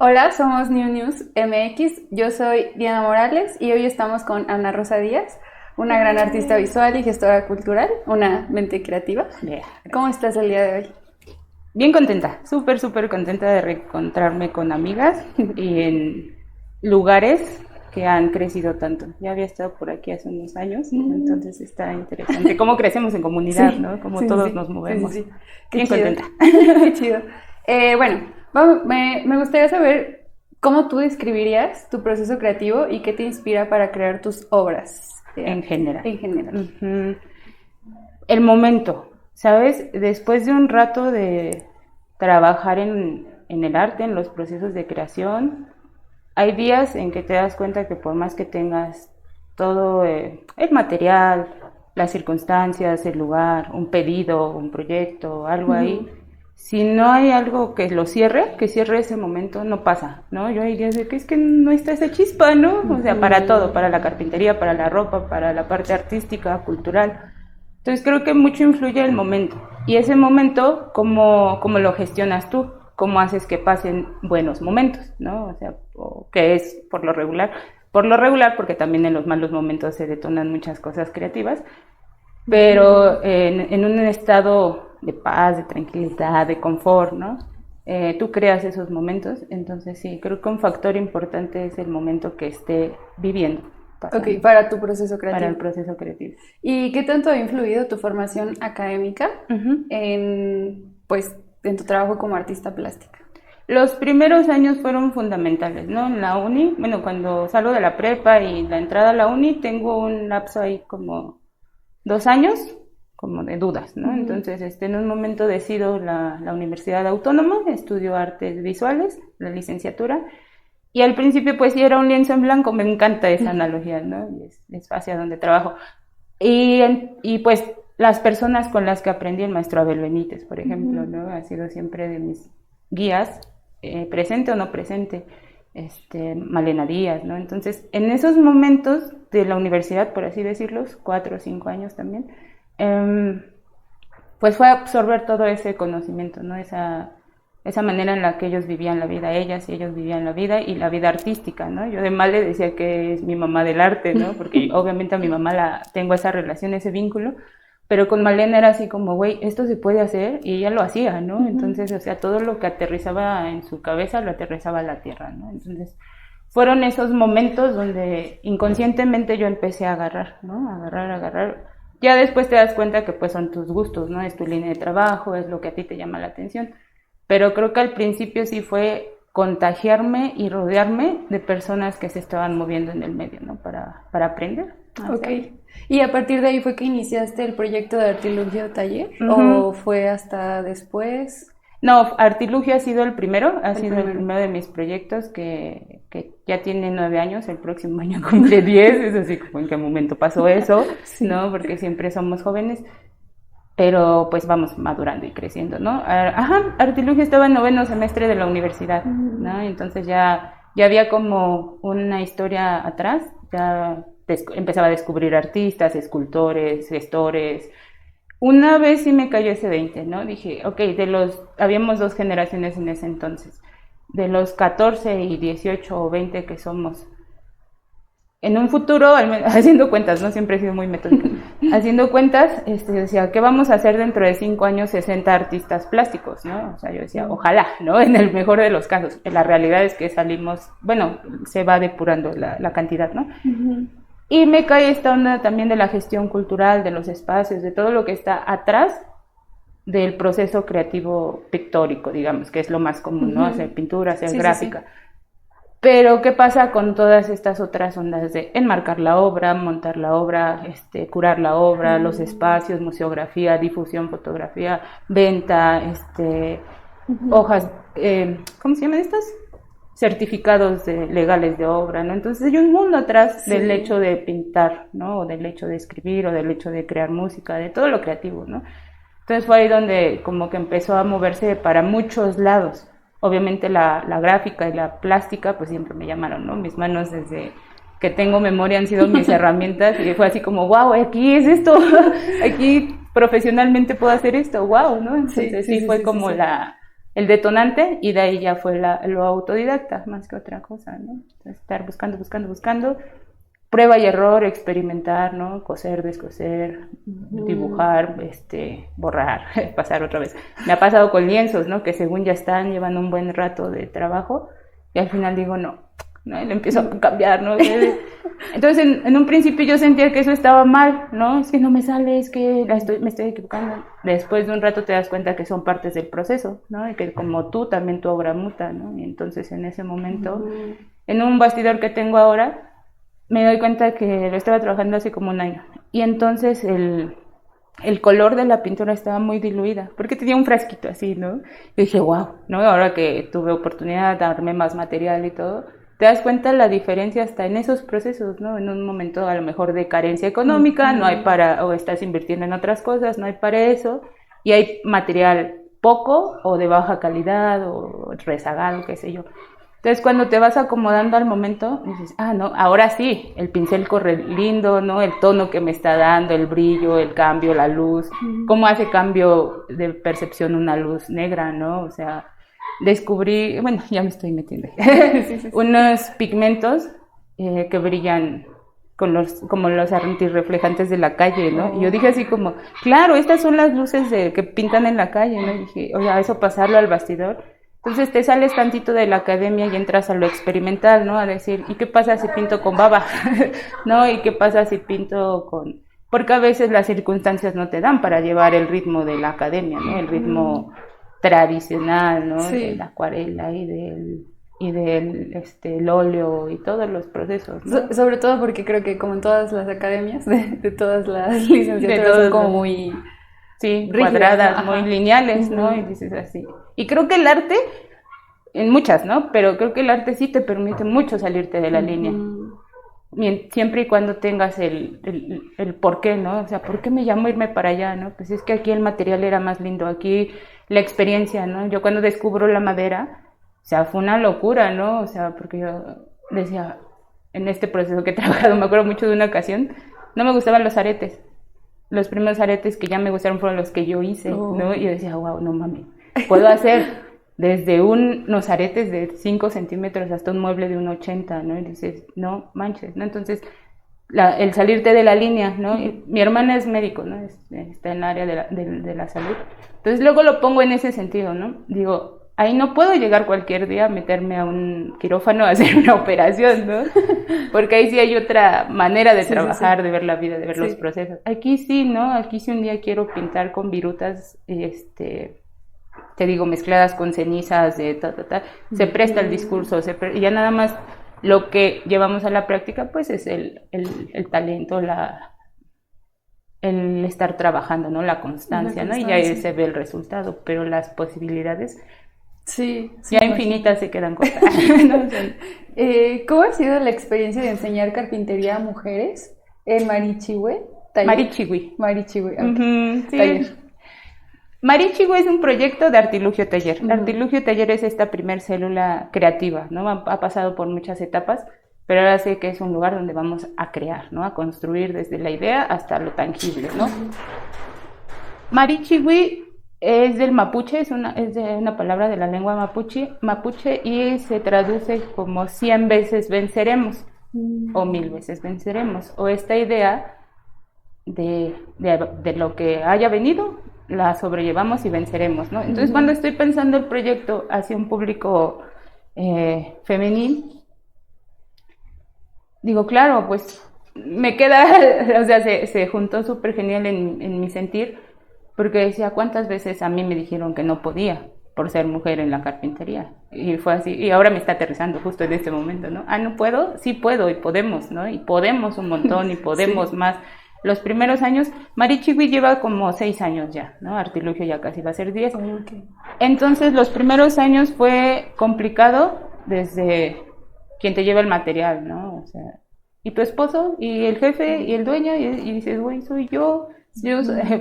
Hola, somos New News MX. Yo soy Diana Morales y hoy estamos con Ana Rosa Díaz, una gran artista visual y gestora cultural, una mente creativa. Yeah. ¿Cómo estás el día de hoy? Bien contenta, súper contenta de reencontrarme con amigas y en lugares que han crecido tanto. Ya había estado por aquí hace unos años, entonces está interesante cómo crecemos en comunidad, Sí, ¿no? Cómo sí, todos sí, nos movemos. sí. Qué Bien chido. contenta. Qué chido. Me gustaría saber cómo tú describirías tu proceso creativo y qué te inspira para crear tus obras de En arte, general. En general. Ujú. El momento, ¿sabes? Después de un rato de trabajar en el arte, en los procesos de creación, hay días en que te das cuenta que por más que tengas todo el material, las circunstancias, el lugar, un pedido, un proyecto, algo ahí, si no hay algo que cierre ese momento, no pasa, ¿no? Yo hay días de que es que no está esa chispa, ¿no? O sea, para todo, para la carpintería, para la ropa, para la parte artística, cultural. Entonces creo que mucho influye el momento. Y ese momento, ¿cómo lo gestionas tú? ¿Cómo haces que pasen buenos momentos? ¿No? O sea, que es por lo regular. Por lo regular, porque también en los malos momentos se detonan muchas cosas creativas, pero en un estado de paz, de tranquilidad, de confort, ¿no? Tú creas esos momentos, entonces sí, creo que un factor importante es el momento que esté viviendo. Ok, para tu proceso creativo. Para el proceso creativo. ¿Y qué tanto ha influido tu formación académica en tu trabajo como artista plástica? Los primeros años fueron fundamentales, ¿no? En la uni, bueno, cuando salgo de la prepa y la entrada a la uni, tengo un lapso ahí como 2 años, como de dudas, ¿no? Entonces, en un momento decido la Universidad Autónoma, estudio artes visuales, la licenciatura, y al principio pues sí era un lienzo en blanco, me encanta esa analogía, ¿no? Y es hacia donde trabajo. Y pues las personas con las que aprendí, el maestro Abel Benítez, por ejemplo, ¿no? Ha sido siempre de mis guías, presente o no presente, Malena Díaz, ¿no? Entonces, en esos momentos de la universidad, por así decirlo, 4 o 5 años también, pues fue absorber todo ese conocimiento, ¿no? Esa manera en la que ellos vivían la vida, ellas y ellos vivían la vida y la vida artística, ¿no? Yo de mal le decía que es mi mamá del arte, ¿no? Porque obviamente a mi mamá tengo esa relación, ese vínculo, pero con Malena era así como, güey, esto se puede hacer, y ella lo hacía, ¿no? Entonces, o sea, todo lo que aterrizaba en su cabeza lo aterrizaba a la tierra, ¿no? Entonces, fueron esos momentos donde inconscientemente yo empecé a agarrar, ¿no? Agarrar. Ya después te das cuenta que pues son tus gustos, ¿no? Es tu línea de trabajo, es lo que a ti te llama la atención. Pero creo que al principio sí fue contagiarme y rodearme de personas que se estaban moviendo en el medio, ¿no? Para aprender. Ok. ¿Y a partir de ahí fue que iniciaste el proyecto de Artilugio Taller? ¿O fue hasta después? No, Artilugio ha sido el primero de mis proyectos que ya tiene 9 años, el próximo año cumple 10, es así como en qué momento pasó eso, sí. ¿No? Porque siempre somos jóvenes, pero pues vamos madurando y creciendo, ¿no? Artilugio estaba en 9º semestre de la universidad, ¿no? Entonces ya había como una historia atrás, ya empezaba a descubrir artistas, escultores, gestores. Una vez sí me cayó ese 20, ¿no? Dije, ok, habíamos 2 generaciones en ese entonces, de los 14 y 18 o 20 que somos. En un futuro, haciendo cuentas, ¿no? Siempre he sido muy metódica. Haciendo cuentas, decía, ¿qué vamos a hacer dentro de 5 años 60 artistas plásticos, ¿no? O sea, yo decía, ojalá, ¿no? En el mejor de los casos. La realidad es que se va depurando la cantidad, ¿no? Y me cae esta onda también de la gestión cultural, de los espacios, de todo lo que está atrás del proceso creativo pictórico, digamos, que es lo más común, ¿no? Hacer pintura, hacer gráfica. Sí. Pero, ¿qué pasa con todas estas otras ondas de enmarcar la obra, montar la obra, curar la obra, los espacios, museografía, difusión, fotografía, venta, hojas, ¿cómo se llaman estas? Certificados legales de obra, ¿no? Entonces hay un mundo atrás del hecho de pintar, ¿no? O del hecho de escribir, o del hecho de crear música, de todo lo creativo, ¿no? Entonces fue ahí donde como que empezó a moverse para muchos lados. Obviamente la gráfica y la plástica pues siempre me llamaron, ¿no? Mis manos desde que tengo memoria han sido mis herramientas y fue así como, wow, aquí es esto, aquí profesionalmente puedo hacer esto, wow, ¿no? Entonces sí fue como el detonante, y de ahí ya fue lo autodidacta, más que otra cosa, ¿no? Estar buscando, prueba y error, experimentar, ¿no? Coser, descoser, dibujar, borrar, pasar otra vez. Me ha pasado con lienzos, ¿no? Que según ya están llevando un buen rato de trabajo, y al final digo, no, y le empiezo a cambiar, ¿no? Entonces, en un principio yo sentía que eso estaba mal, ¿no? Es que no me sale, es que me estoy equivocando. Después de un rato te das cuenta que son partes del proceso, ¿no? Y que como tú, también tu obra muta, ¿no? Y entonces en ese momento, en un bastidor que tengo ahora, me doy cuenta que lo estaba trabajando hace como un año. Y entonces el color de la pintura estaba muy diluida, porque tenía un frasquito así, ¿no? Y dije, wow, ¿no? Ahora que tuve oportunidad de darme más material y todo, te das cuenta la diferencia hasta en esos procesos, ¿no? En un momento a lo mejor de carencia económica, no hay o estás invirtiendo en otras cosas, no hay para eso, y hay material poco o de baja calidad o rezagado, qué sé yo. Entonces, cuando te vas acomodando al momento, dices, no, ahora sí, el pincel corre lindo, ¿no? El tono que me está dando, el brillo, el cambio, la luz, cómo hace cambio de percepción una luz negra, ¿no? O sea, descubrí, bueno, ya me estoy metiendo, unos pigmentos que brillan como los antirreflejantes de la calle, ¿no? Y yo dije así como, claro, estas son las luces que pintan en la calle, ¿no? Y dije, o sea, eso pasarlo al bastidor. Entonces te sales tantito de la academia y entras a lo experimental, ¿no? A decir, ¿y qué pasa si pinto con baba? ¿No? ¿Y qué pasa si pinto con...? Porque a veces las circunstancias no te dan para llevar el ritmo de la academia, ¿no? El ritmo tradicional, ¿no? Sí. De la acuarela y del el óleo y todos los procesos, ¿no? Sobre todo porque creo que como en todas las academias, de todas las licenciaturas son como muy... Sí, rígidas, cuadradas, muy lineales, ¿no? Y dices así. Y creo que el arte, en muchas, ¿no? Pero creo que el arte sí te permite mucho salirte de la línea. Siempre y cuando tengas el por qué, ¿no? O sea, ¿por qué me llamo irme para allá, no? Pues es que aquí el material era más lindo, aquí la experiencia, ¿no? Yo cuando descubro la madera, o sea, fue una locura, ¿no? O sea, porque yo decía, en este proceso que he trabajado, me acuerdo mucho de una ocasión, no me gustaban los aretes. Los primeros aretes que ya me gustaron fueron los que yo hice, ¿no? Y yo decía, wow, no mames, puedo hacer desde unos aretes de 5 centímetros hasta un mueble de 1,80, ¿no? Y dices, no manches, ¿no? Entonces, el salirte de la línea, ¿no? Mi hermana es médico, ¿no? Está en el área de la salud. Entonces, luego lo pongo en ese sentido, ¿no? Digo, ahí no puedo llegar cualquier día a meterme a un quirófano a hacer una operación, ¿no? Porque ahí sí hay otra manera de trabajar, de ver la vida, de ver los procesos. Aquí sí, ¿no? Aquí sí un día quiero pintar con virutas, te digo, mezcladas con cenizas de se presta el discurso, y ya nada más lo que llevamos a la práctica, pues es el talento, el estar trabajando, ¿no? La constancia, ¿no? Y ya ahí se ve el resultado, pero las posibilidades... Sí, ya infinitas se quedan cortas. ¿No? ¿Cómo ha sido la experiencia de enseñar carpintería a mujeres en Marichihue? Marichihue. Marichihue, okay. Sí. Taller. Marichihue es un proyecto de Artilugio Taller. Artilugio Taller es esta primer célula creativa, ¿no? Ha pasado por muchas etapas, pero ahora sé que es un lugar donde vamos a crear, ¿no? A construir desde la idea hasta lo tangible, ¿no? Marichihue es del mapuche, es de una palabra de la lengua mapuche y se traduce como 100 veces venceremos o 1000 veces venceremos, o esta idea de lo que haya venido, la sobrellevamos y venceremos, ¿no? Entonces, cuando estoy pensando el proyecto hacia un público femenil, digo, claro, pues me queda, o sea, se juntó súper genial en mi sentir, porque decía, ¿cuántas veces a mí me dijeron que no podía por ser mujer en la carpintería? Y fue así, y ahora me está aterrizando justo en este momento, ¿no? ¿No puedo? Sí puedo, y podemos, ¿no? Y podemos un montón, y podemos más. Los primeros años, Marichihue lleva como 6 años ya, ¿no? Artilugio ya casi va a ser 10. Okay. Entonces, los primeros años fue complicado desde quien te lleva el material, ¿no? O sea, y tu esposo, y el jefe, y el dueño, y dices, güey, soy yo,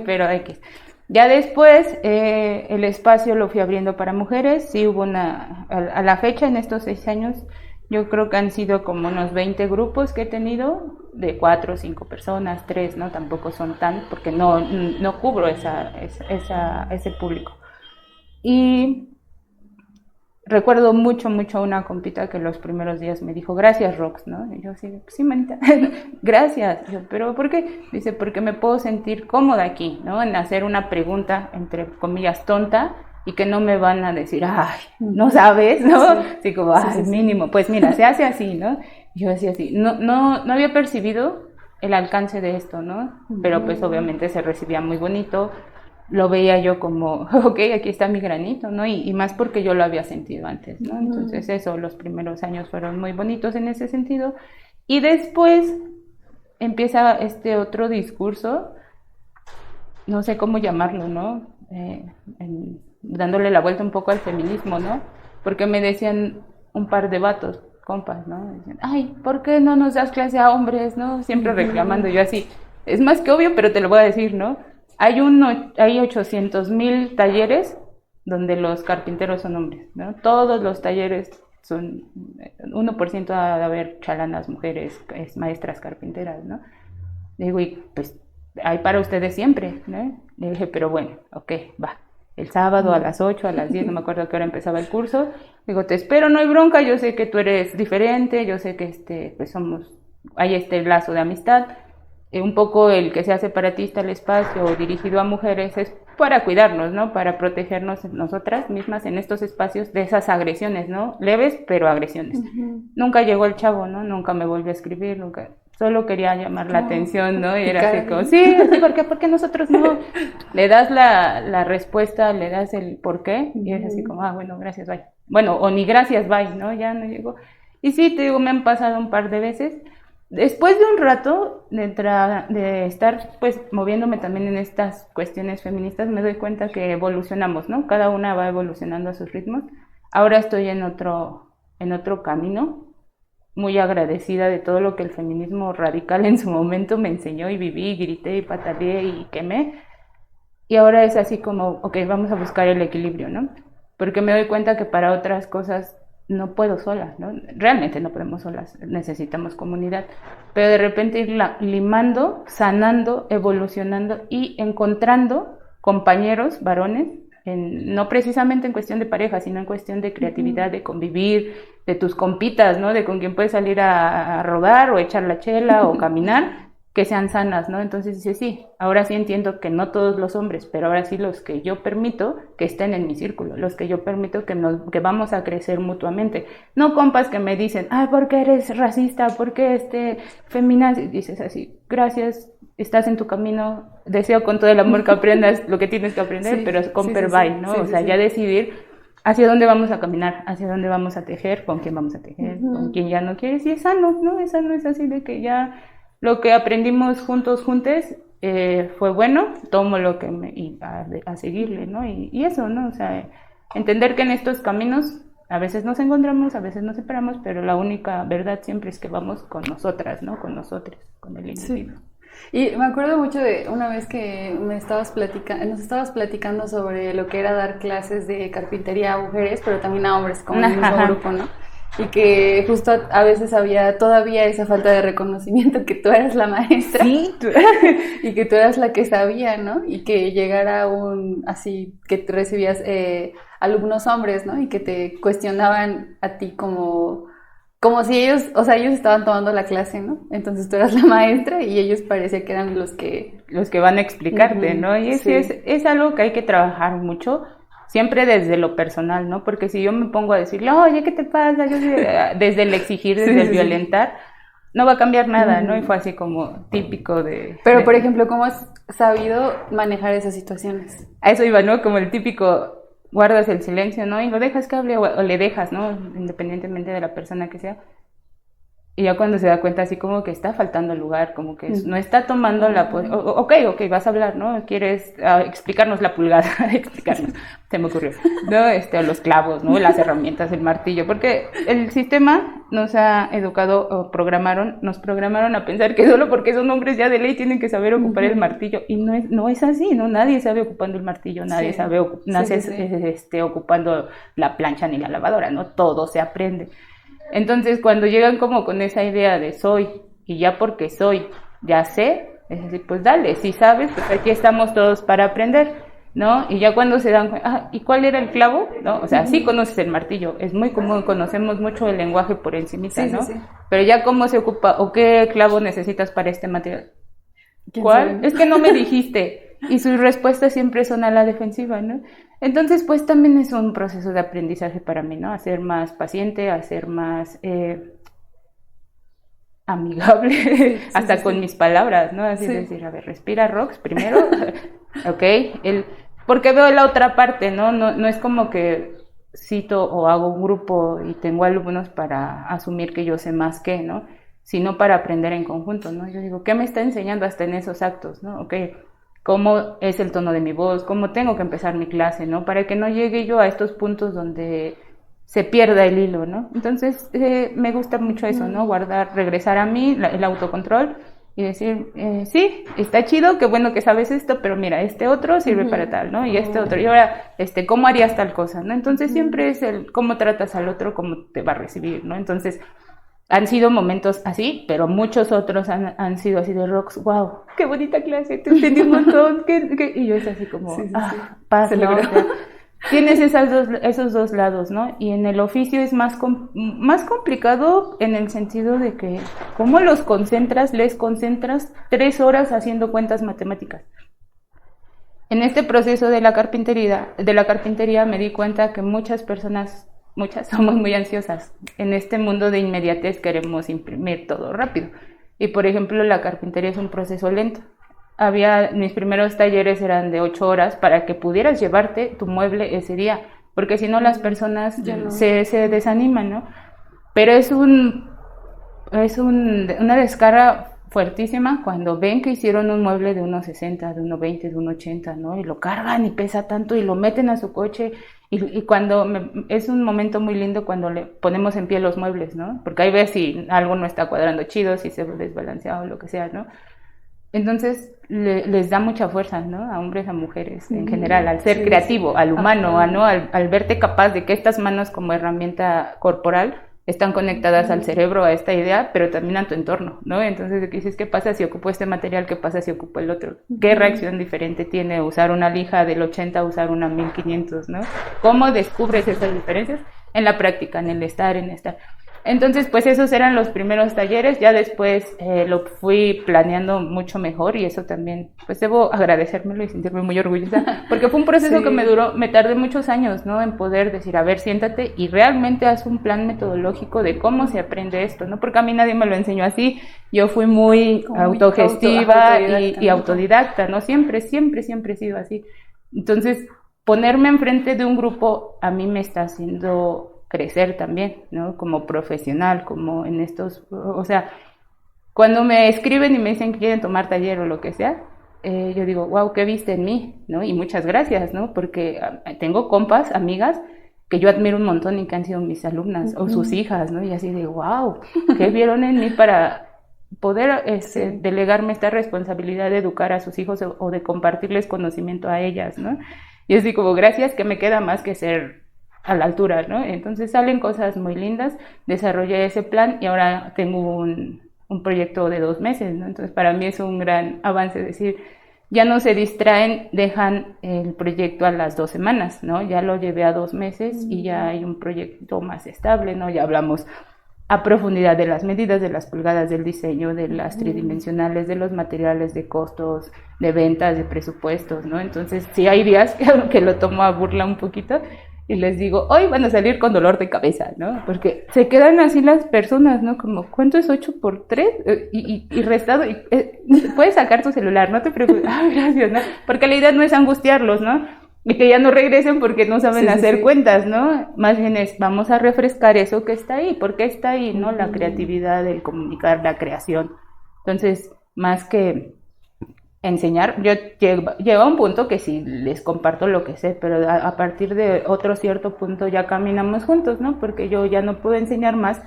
pero X. Ya después el espacio lo fui abriendo para mujeres, sí hubo a la fecha en estos 6 años, yo creo que han sido como unos 20 grupos que he tenido, de 4 o 5 personas, 3, ¿no? Tampoco son tan, porque no cubro ese público. Y recuerdo mucho a una compita que los primeros días me dijo, gracias, Rox, ¿no? Y yo así, sí, manita, gracias. Y yo, ¿pero por qué? Dice, porque me puedo sentir cómoda aquí, ¿no? En hacer una pregunta, entre comillas, tonta, y que no me van a decir, ay, no sabes, ¿no? Sí. Así como, ay, mínimo, pues mira, se hace así, ¿no? Y yo decía así, no había percibido el alcance de esto, ¿no? Pero pues obviamente se recibía muy bonito, lo veía yo como, ok, aquí está mi granito, ¿no? Y más porque yo lo había sentido antes, ¿no? Entonces eso, los primeros años fueron muy bonitos en ese sentido. Y después empieza este otro discurso, no sé cómo llamarlo, ¿no? Dándole la vuelta un poco al feminismo, ¿no? Porque me decían un par de vatos, compas, ¿no? Dicen, ay, ¿por qué no nos das clase a hombres, no? Siempre reclamando, yo así, es más que obvio, pero te lo voy a decir, ¿no? Hay 800,000 talleres donde los carpinteros son hombres, ¿no? Todos los talleres son 1% de haber chalanas mujeres, maestras carpinteras, ¿no? Digo, y pues hay para ustedes siempre, ¿no? Le dije, pero bueno, ok, va. El sábado a las 8, a las 10, no me acuerdo a qué hora empezaba el curso. Digo, te espero, no hay bronca, yo sé que tú eres diferente, yo sé que pues hay este lazo de amistad. Un poco el que sea separatista el espacio dirigido a mujeres es para cuidarnos, ¿no? Para protegernos nosotras mismas en estos espacios de esas agresiones, ¿no? Leves, pero agresiones. Nunca llegó el chavo, ¿no? Nunca me volvió a escribir, nunca. Solo quería llamar la atención, ¿no? Y era así como, sí, ¿por qué? ¿Por qué nosotros no? Le das la respuesta, le das el por qué, y es así como, bueno, gracias, bye. Bueno, o ni gracias, bye, ¿no? Ya no llegó. Y sí, te digo, me han pasado un par de veces. Después de un rato de estar pues moviéndome también en estas cuestiones feministas, me doy cuenta que evolucionamos, ¿no? Cada una va evolucionando a sus ritmos. Ahora estoy en otro camino, muy agradecida de todo lo que el feminismo radical en su momento me enseñó y viví, y grité y pataleé y quemé. Y ahora es así como, ok, vamos a buscar el equilibrio, ¿no? Porque me doy cuenta que para otras cosas no puedo sola, ¿no? Realmente no podemos solas, necesitamos comunidad, pero de repente ir limando, sanando, evolucionando y encontrando compañeros, varones, no precisamente en cuestión de pareja, sino en cuestión de creatividad, de convivir, de tus compitas, ¿no? De con quien puedes salir a rodar o echar la chela o caminar, que sean sanas, ¿no? Entonces dice, sí, ahora sí entiendo que no todos los hombres, pero ahora sí los que yo permito que estén en mi círculo, los que yo permito que vamos a crecer mutuamente. No compas que me dicen, ay, ¿por qué eres racista? ¿Por qué feminazi? Dices así, gracias, estás en tu camino, deseo con todo el amor que aprendas lo que tienes que aprender, sí, pero con bye, ¿no? O sea, ya decidir hacia dónde vamos a caminar, hacia dónde vamos a tejer, con quién vamos a tejer, con quién ya no quieres, y es sano, ¿no? Es sano, es así de que ya lo que aprendimos juntes, fue bueno, tomo lo que a seguirle, ¿no? Y eso, ¿no? O sea, entender que en estos caminos a veces nos encontramos, a veces nos separamos, pero la única verdad siempre es que vamos con nosotras, ¿no? Con nosotros, con el individuo. Sí. Y me acuerdo mucho de una vez que nos estabas platicando sobre lo que era dar clases de carpintería a mujeres, pero también a hombres, como en el mismo grupo, ¿no? Y que justo a veces había todavía esa falta de reconocimiento que tú eras la maestra. Sí. Y que tú eras la que sabía, ¿no? Y que llegara así, que tú recibías alumnos hombres, ¿no? Y que te cuestionaban a ti como si ellos estaban tomando la clase, ¿no? Entonces tú eras la maestra y ellos parecía que eran los que van a explicarte, ¿no? Y sí, es algo que hay que trabajar mucho, siempre desde lo personal, ¿no? Porque si yo me pongo a decirle, oye, ¿qué te pasa? Desde el exigir, desde el violentar, no va a cambiar nada, ¿no? Y fue así como típico de... Pero, por ejemplo, ¿cómo has sabido manejar esas situaciones? A eso iba, ¿no? Como el típico, guardas el silencio, ¿no? Y lo dejas que hable o le dejas, ¿no? Independientemente de la persona que sea. Y ya cuando se da cuenta así como que está faltando el lugar, como que no está tomando ok, vas a hablar, ¿no? ¿Quieres explicarnos la pulgada? Explicarnos, se me ocurrió, ¿no? Los clavos, ¿no? Las herramientas, el martillo, porque el sistema nos ha educado, nos programaron a pensar que solo porque son hombres ya de ley tienen que saber ocupar el martillo, y no es así, ¿no? Nadie sabe ocupando el martillo, nadie sabe ocupando la plancha ni la lavadora, ¿no? Todo se aprende. Entonces, cuando llegan como con esa idea de soy, y ya porque soy, ya sé, es decir, pues dale, si sabes, pues aquí estamos todos para aprender. ¿no? Y ya cuando se dan cuenta, ¿y cuál era el clavo? ¿No? O sea, sí conoces el martillo, es muy común, conocemos mucho el lenguaje por encimita, ¿no? Sí. Pero ya cómo se ocupa, o qué clavo necesitas para este material. ¿Cuál? Es que no me dijiste. Y sus respuestas siempre son a la defensiva, ¿no? Entonces, pues también es un proceso de aprendizaje para mí, ¿no? A ser más paciente, a ser más amigable, hasta con mis palabras, ¿no? Así decir, a ver, respira, Rox, primero, ok, porque veo la otra parte, ¿no? No es como que cito o hago un grupo y tengo alumnos para asumir que yo sé más que, ¿no? Sino para aprender en conjunto, ¿no? Yo digo, ¿qué me está enseñando hasta en esos actos, ¿no? Ok, ¿cómo es el tono de mi voz? ¿Cómo tengo que empezar mi clase, ¿no? Para que no llegue yo a estos puntos donde se pierda el hilo, ¿no? Entonces, me gusta mucho eso, ¿no? Regresar a mí, el autocontrol y decir, sí, está chido, qué bueno que sabes esto, pero mira, este otro sirve para tal, ¿no? Y este otro, y ahora, ¿cómo harías tal cosa, ¿no? Entonces, siempre es el cómo tratas al otro, cómo te va a recibir, ¿no? Entonces, han sido momentos así, pero muchos otros han sido así de Rox, wow, qué bonita clase, te entendí un montón, y yo es así como, paz, ¿no? O sea, tienes esos dos lados, ¿no? Y en el oficio es más complicado en el sentido de que, ¿cómo les concentras 3 horas haciendo cuentas matemáticas? En este proceso de la carpintería me di cuenta que muchas somos muy ansiosas. En este mundo de inmediatez queremos imprimir todo rápido. Y por ejemplo, la carpintería es un proceso lento. Mis primeros talleres eran de 8 horas para que pudieras llevarte tu mueble ese día, porque si no las personas se desaniman, ¿no? Pero es una descarga fuertísima cuando ven que hicieron un mueble de 1.60, de 1.20, de 1.80, ¿no? Y lo cargan y pesa tanto y lo meten a su coche y es un momento muy lindo cuando le ponemos en pie los muebles, ¿no? Porque hay veces si algo no está cuadrando chido, si se desbalanceado o lo que sea, ¿no? Entonces les da mucha fuerza, ¿no? A hombres, a mujeres, en general, al ser creativo, al humano, ¿no? Al verte capaz de que estas manos como herramienta corporal están conectadas al cerebro, a esta idea, pero también a tu entorno, ¿no? Entonces dices, ¿qué pasa si ocupo este material? ¿Qué pasa si ocupo el otro? ¿Qué reacción diferente tiene usar una lija del 80 a usar una 1500, ¿no? ¿Cómo descubres esas diferencias? En la práctica, en el estar. Entonces, pues esos eran los primeros talleres, ya después lo fui planeando mucho mejor y eso también, pues debo agradecérmelo y sentirme muy orgullosa, porque fue un proceso que me tardé muchos años, ¿no? En poder decir, a ver, siéntate y realmente haz un plan metodológico de cómo se aprende esto, ¿no? Porque a mí nadie me lo enseñó así, yo fui muy autogestiva y autodidacta, ¿no? Siempre he sido así. Entonces, ponerme enfrente de un grupo a mí me está haciendo crecer también, ¿no? Como profesional, como en estos, o sea, cuando me escriben y me dicen que quieren tomar taller o lo que sea, yo digo, wow, ¿qué viste en mí? ¿No? Y muchas gracias, ¿no? Porque tengo compas, amigas, que yo admiro un montón y que han sido mis alumnas, o sus hijas, ¿no? Y así de, wow, ¿qué vieron en mí para poder delegarme esta responsabilidad de educar a sus hijos o de compartirles conocimiento a ellas, ¿no? Y así como, gracias, que me queda más que ser a la altura, ¿no? Entonces salen cosas muy lindas, desarrollé ese plan y ahora tengo un proyecto de 2 meses, ¿no? Entonces para mí es un gran avance decir, ya no se distraen, dejan el proyecto a las 2 semanas, ¿no? Ya lo llevé a 2 meses y ya hay un proyecto más estable, ¿no? Ya hablamos a profundidad de las medidas, de las pulgadas, del diseño, de las tridimensionales, de los materiales, de costos, de ventas, de presupuestos, ¿no? Entonces sí hay días que lo tomo a burla un poquito, y les digo, hoy van a salir con dolor de cabeza, ¿no? Porque se quedan así las personas, ¿no? Como, ¿cuánto es 8 por 3? Y restado, puedes sacar tu celular, no te preocupes. Ay, gracias, ¿no? Porque la idea no es angustiarlos, ¿no? Y que ya no regresen porque no saben hacer cuentas, ¿no? Más bien vamos a refrescar eso que está ahí. ¿Por qué está ahí, no? La creatividad, el comunicar, la creación. Entonces, más que enseñar, yo llego a un punto que sí les comparto lo que sé, pero a partir de otro cierto punto ya caminamos juntos, ¿no? Porque yo ya no puedo enseñar más,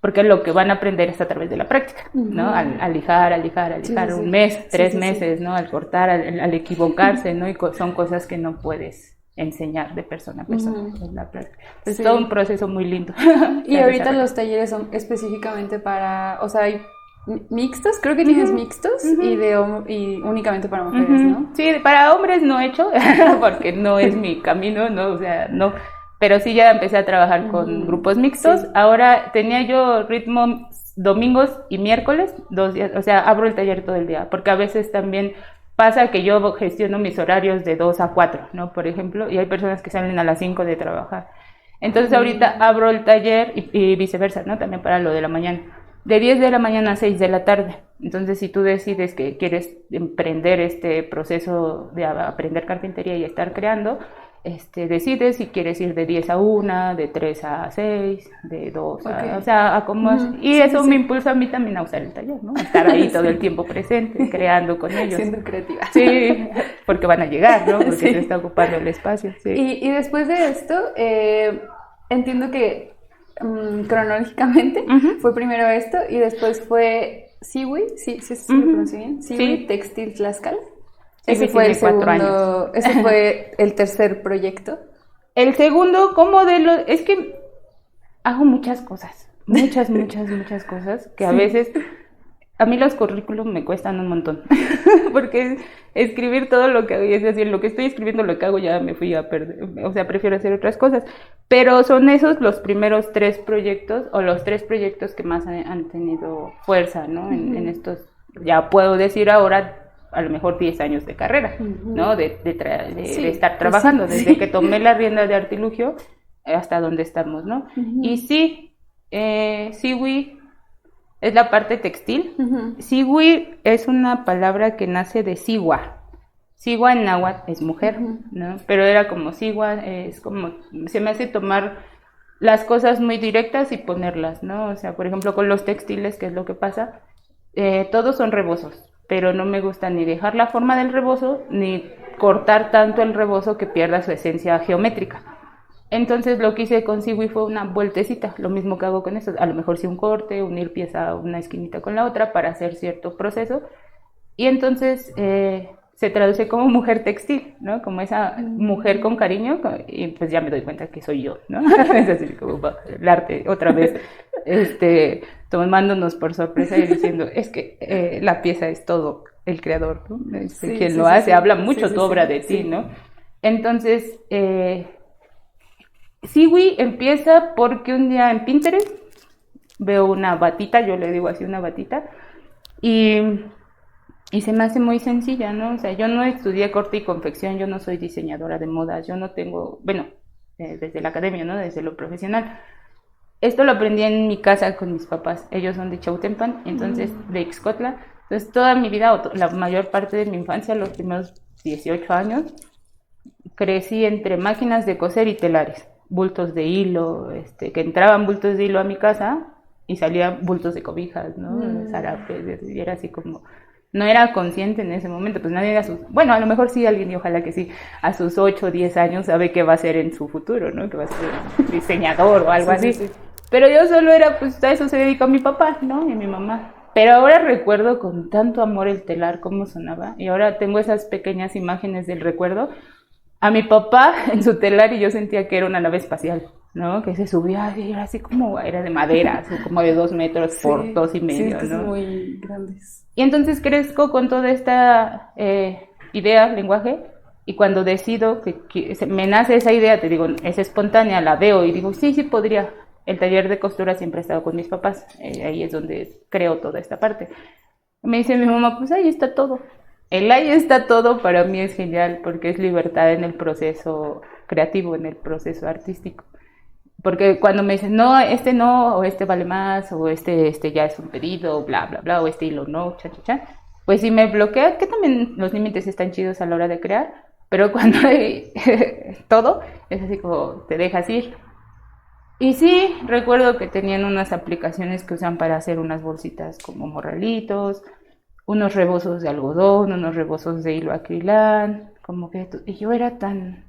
porque lo que van a aprender es a través de la práctica, ¿no? Al lijar, un mes, 3 meses, ¿no? Al cortar, al equivocarse, ¿no? Y son cosas que no puedes enseñar de persona a persona, en la práctica. Es todo un proceso muy lindo. Y ahorita los talleres son específicamente para, o sea, hay mixtos, creo que tienes mixtos y únicamente para mujeres, ¿no? Sí, para hombres no he hecho, porque no es mi camino, ¿no? O sea, no. Pero sí ya empecé a trabajar con grupos mixtos. Sí. Ahora tenía yo ritmo domingos y miércoles, 2 días, o sea, abro el taller todo el día, porque a veces también pasa que yo gestiono mis horarios de 2 a 4, ¿no? Por ejemplo, y hay personas que salen a las 5 de trabajar. Entonces ahorita abro el taller y viceversa, ¿no? También para lo de la mañana. De 10 de la mañana a 6 de la tarde. Entonces, si tú decides que quieres emprender este proceso de aprender carpintería y estar creando, decides si quieres ir de 10 a 1, de 3 a 6, de 2 a... O sea, a cómo... Y eso me impulsa a mí también a usar el taller, ¿no? A estar ahí todo el tiempo presente, creando con ellos. Siendo creativa. Sí, porque van a llegar, ¿no? Porque se está ocupando el espacio. Sí. Y después de esto, entiendo que cronológicamente fue primero esto y después fue Siwi, sí lo pronuncié bien, Siwi Textil Tlaxcala. Ese fue el segundo, ese fue el tercer proyecto. El segundo, como de los, es que hago muchas cosas, muchas cosas que a veces, a mí los currículum me cuestan un montón, porque escribir todo lo que hago, y es decir, lo que estoy escribiendo, lo que hago ya me fui a perder, o sea, prefiero hacer otras cosas, pero son esos los primeros 3 proyectos, o los 3 proyectos que más han tenido fuerza, ¿no? En estos, ya puedo decir ahora, a lo mejor 10 años de carrera, ¿no? De estar trabajando, desde que tomé la rienda de Artilugio hasta donde estamos, ¿no? Y sí, Siwi es la parte textil. Siwi es una palabra que nace de Siwa. Siwa en náhuatl es mujer, ¿no? Pero era como Siwa, es como, se me hace tomar las cosas muy directas y ponerlas, ¿no? O sea, por ejemplo, con los textiles, ¿qué es lo que pasa? Todos son rebozos, pero no me gusta ni dejar la forma del rebozo, ni cortar tanto el rebozo que pierda su esencia geométrica. Entonces lo que hice con Siwi fue una vueltecita, lo mismo que hago con esto, a lo mejor sí un corte, unir pieza, una esquinita con la otra para hacer cierto proceso, y entonces se traduce como mujer textil, ¿no? Como esa mujer con cariño, y pues ya me doy cuenta que soy yo, ¿no? Es así como el arte, otra vez, tomándonos por sorpresa y diciendo, es que la pieza es todo el creador, ¿no? Quien lo hace, habla mucho tu obra de ti, ¿no? Entonces, Siwi empieza porque un día en Pinterest veo una batita, yo le digo así, una batita, y se me hace muy sencilla, ¿no? O sea, yo no estudié corte y confección, yo no soy diseñadora de modas, yo no tengo, bueno, desde la academia, ¿no? Desde lo profesional. Esto lo aprendí en mi casa con mis papás, ellos son de Chautempan, entonces de Ixcotla. Entonces toda mi vida, la mayor parte de mi infancia, los primeros 18 años, crecí entre máquinas de coser y telares, bultos de hilo, que entraban bultos de hilo a mi casa y salían bultos de cobijas, ¿no? Zarapes, y era así como... No era consciente en ese momento, pues nadie bueno, a lo mejor sí alguien, y ojalá que sí, a sus 8 o 10 años sabe qué va a ser en su futuro, ¿no? Que va a ser diseñador o algo así. Sí. Pero yo solo era, pues a eso se dedicó mi papá, ¿no? Y mi mamá. Pero ahora recuerdo con tanto amor el telar, cómo sonaba, y ahora tengo esas pequeñas imágenes del recuerdo. A mi papá en su telar y yo sentía que era una nave espacial, ¿no? Que se subía y era así como, era de madera, así como de 2 metros por 2.5, sí, ¿no? Muy grandes. Y entonces crezco con toda esta idea, lenguaje, y cuando decido que me nace esa idea, te digo, es espontánea, la veo y digo, sí podría. El taller de costura siempre ha estado con mis papás, ahí es donde creo toda esta parte. Me dice mi mamá, pues ahí está todo. El ahí está todo para mí es genial porque es libertad en el proceso creativo, en el proceso artístico. Porque cuando me dicen, no, o este vale más, o este ya es un pedido, bla, bla, bla, o este hilo no, pues sí me bloquea, que también los límites están chidos a la hora de crear, pero cuando hay todo, es así como te dejas ir. Y sí, recuerdo que tenían unas aplicaciones que usan para hacer unas bolsitas como morralitos, unos rebozos de algodón, unos rebozos de hilo acrilán, como que... Y yo era tan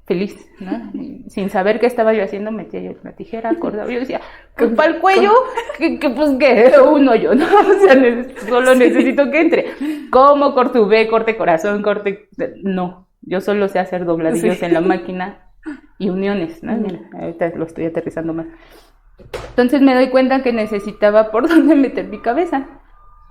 feliz, ¿no? Sin saber qué estaba yo haciendo, metía yo una tijera, acordaba, yo decía, pues para el cuello, pues que un hoyo, ¿no? O sea, solo necesito que entre. ¿Cómo corto V, corte corazón, corte...? No, yo solo sé hacer dobladillos en la máquina y uniones, ¿no? Mira, ahorita lo estoy aterrizando más. Entonces me doy cuenta que necesitaba por dónde meter mi cabeza.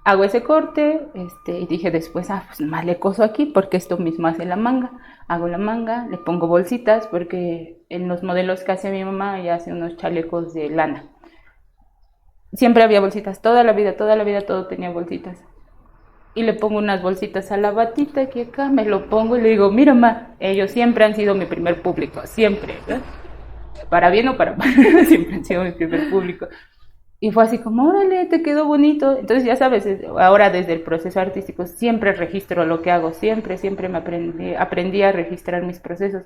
Hago ese corte, y dije después, pues nomás le coso aquí porque esto mismo hace la manga. Hago la manga, le pongo bolsitas porque en los modelos que hace mi mamá ella hace unos chalecos de lana. Siempre había bolsitas, toda la vida todo tenía bolsitas. Y le pongo unas bolsitas a la batita aquí acá, me lo pongo y le digo, mira ma, ellos siempre han sido mi primer público, siempre, ¿no? Para bien o para mal, siempre han sido mi primer público. Y fue así como, órale, te quedó bonito. Entonces, ya sabes, ahora desde el proceso artístico siempre registro lo que hago, siempre me aprendí a registrar mis procesos.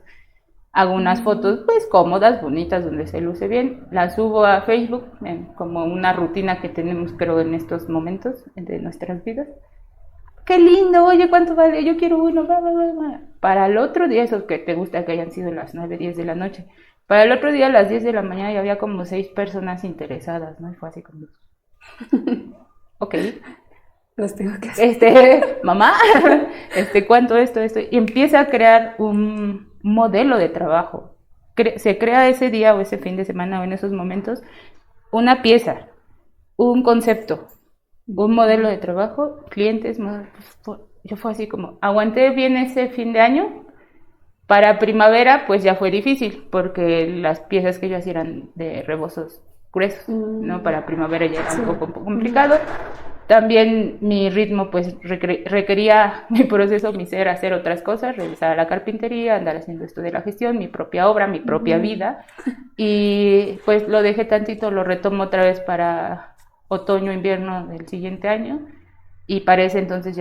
Hago unas fotos, pues, cómodas, bonitas, donde se luce bien. Las subo a Facebook, como una rutina que tenemos, creo, en estos momentos de nuestras vidas. ¡Qué lindo! Oye, ¿cuánto vale? Yo quiero uno, va. Para el otro día, eso que te gusta que hayan sido las 9, 10 de la noche. Para el otro día, a las 10 de la mañana, ya había como 6 personas interesadas, ¿no? Y fue así como... Ok. Los tengo que hacer. Mamá, ¿cuánto esto? Y empieza a crear un modelo de trabajo. Se crea ese día o ese fin de semana o en esos momentos una pieza, un concepto, un modelo de trabajo, clientes, yo fue así como, aguanté bien ese fin de año. Para primavera, pues ya fue difícil, porque las piezas que yo hacía eran de rebozos gruesos, ¿no? Para primavera ya era un poco complicado. También mi ritmo, pues, requería mi proceso, mi ser, hacer otras cosas, regresar a la carpintería, andar haciendo esto de la gestión, mi propia obra, mi propia vida. Y, pues, lo dejé tantito, lo retomo otra vez para otoño, invierno del siguiente año. Y para ese entonces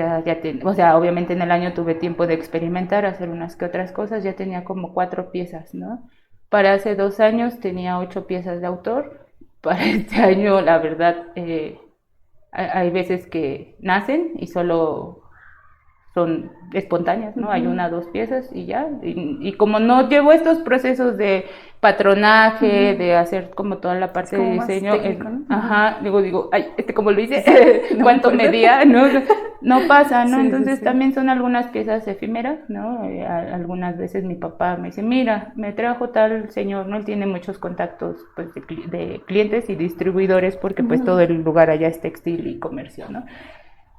o sea, obviamente en el año tuve tiempo de experimentar, hacer unas que otras cosas, ya tenía como 4 piezas, ¿no? Para hace 2 años tenía 8 piezas de autor, para este año la verdad hay veces que nacen y solo son espontáneas, ¿no? Hay 1 o 2 piezas y ya, y como no llevo estos procesos de patronaje, de hacer como toda la parte de diseño, técnico, ¿no? Ajá, digo, ay, ¿cómo lo hice? ¿Cuánto medía? No pasa, ¿no? Sí, Entonces también son algunas piezas efímeras, ¿no? Algunas veces mi papá me dice, mira, me trajo tal señor, ¿no? Él tiene muchos contactos, pues, de clientes y distribuidores, porque pues todo el lugar allá es textil y comercio, ¿no?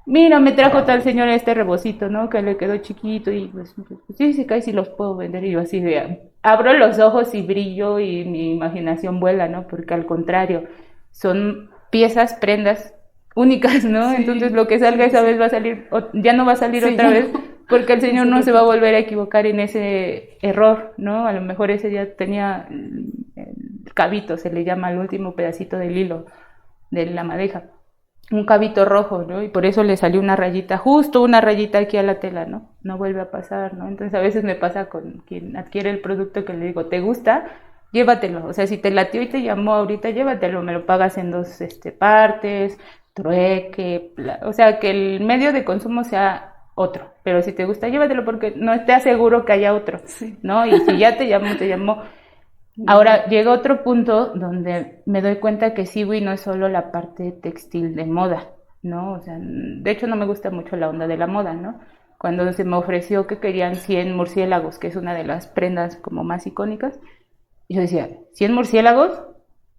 Mira, me trajo tal señor este rebocito, ¿no? Que le quedó chiquito y pues sí, se cae si los puedo vender. Y yo así de, abro los ojos y brillo y mi imaginación vuela, ¿no? Porque al contrario, son piezas, prendas únicas, ¿no? Sí, entonces lo que salga esa vez va a salir, ya no va a salir otra vez, porque el señor no se va a volver a equivocar en ese error, ¿no? A lo mejor ese día tenía el cabito, se le llama el último pedacito del hilo de la madeja, un cabito rojo, ¿no? Y por eso le salió una rayita, justo una rayita aquí a la tela, ¿no? No vuelve a pasar, ¿no? Entonces a veces me pasa con quien adquiere el producto que le digo, ¿te gusta? Llévatelo, o sea, si te latió y te llamó ahorita, llévatelo, me lo pagas en 2 partes, trueque, o sea, que el medio de consumo sea otro, pero si te gusta, llévatelo porque no te aseguro que haya otro, ¿no? Y si ya te llamó, te llamó. Ahora llega otro punto donde me doy cuenta que Siwi no es solo la parte textil de moda, ¿no? O sea, de hecho no me gusta mucho la onda de la moda, ¿no? Cuando se me ofreció que querían 100 murciélagos, que es una de las prendas como más icónicas, yo decía, 100 murciélagos,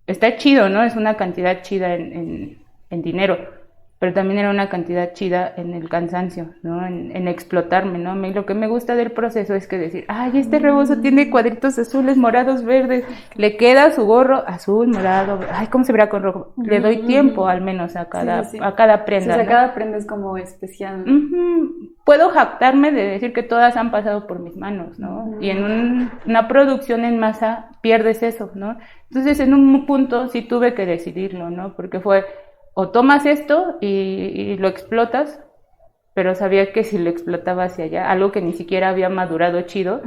está chido, ¿no? Es una cantidad chida en dinero, pero también era una cantidad chida en el cansancio, ¿no? En explotarme, ¿no? Lo que me gusta del proceso es que decir, ay, este rebozo tiene cuadritos azules, morados, verdes, le queda su gorro azul, morado, ay, ¿cómo se verá con rojo? Le doy tiempo al menos a cada prenda. O sea, cada prenda es como especial, ¿no? Puedo jactarme de decir que todas han pasado por mis manos, ¿no? Y en una producción en masa pierdes eso, ¿no? Entonces en un punto sí tuve que decidirlo, ¿no? Porque fue, o tomas esto y lo explotas, pero sabía que si lo explotaba hacia allá, algo que ni siquiera había madurado chido,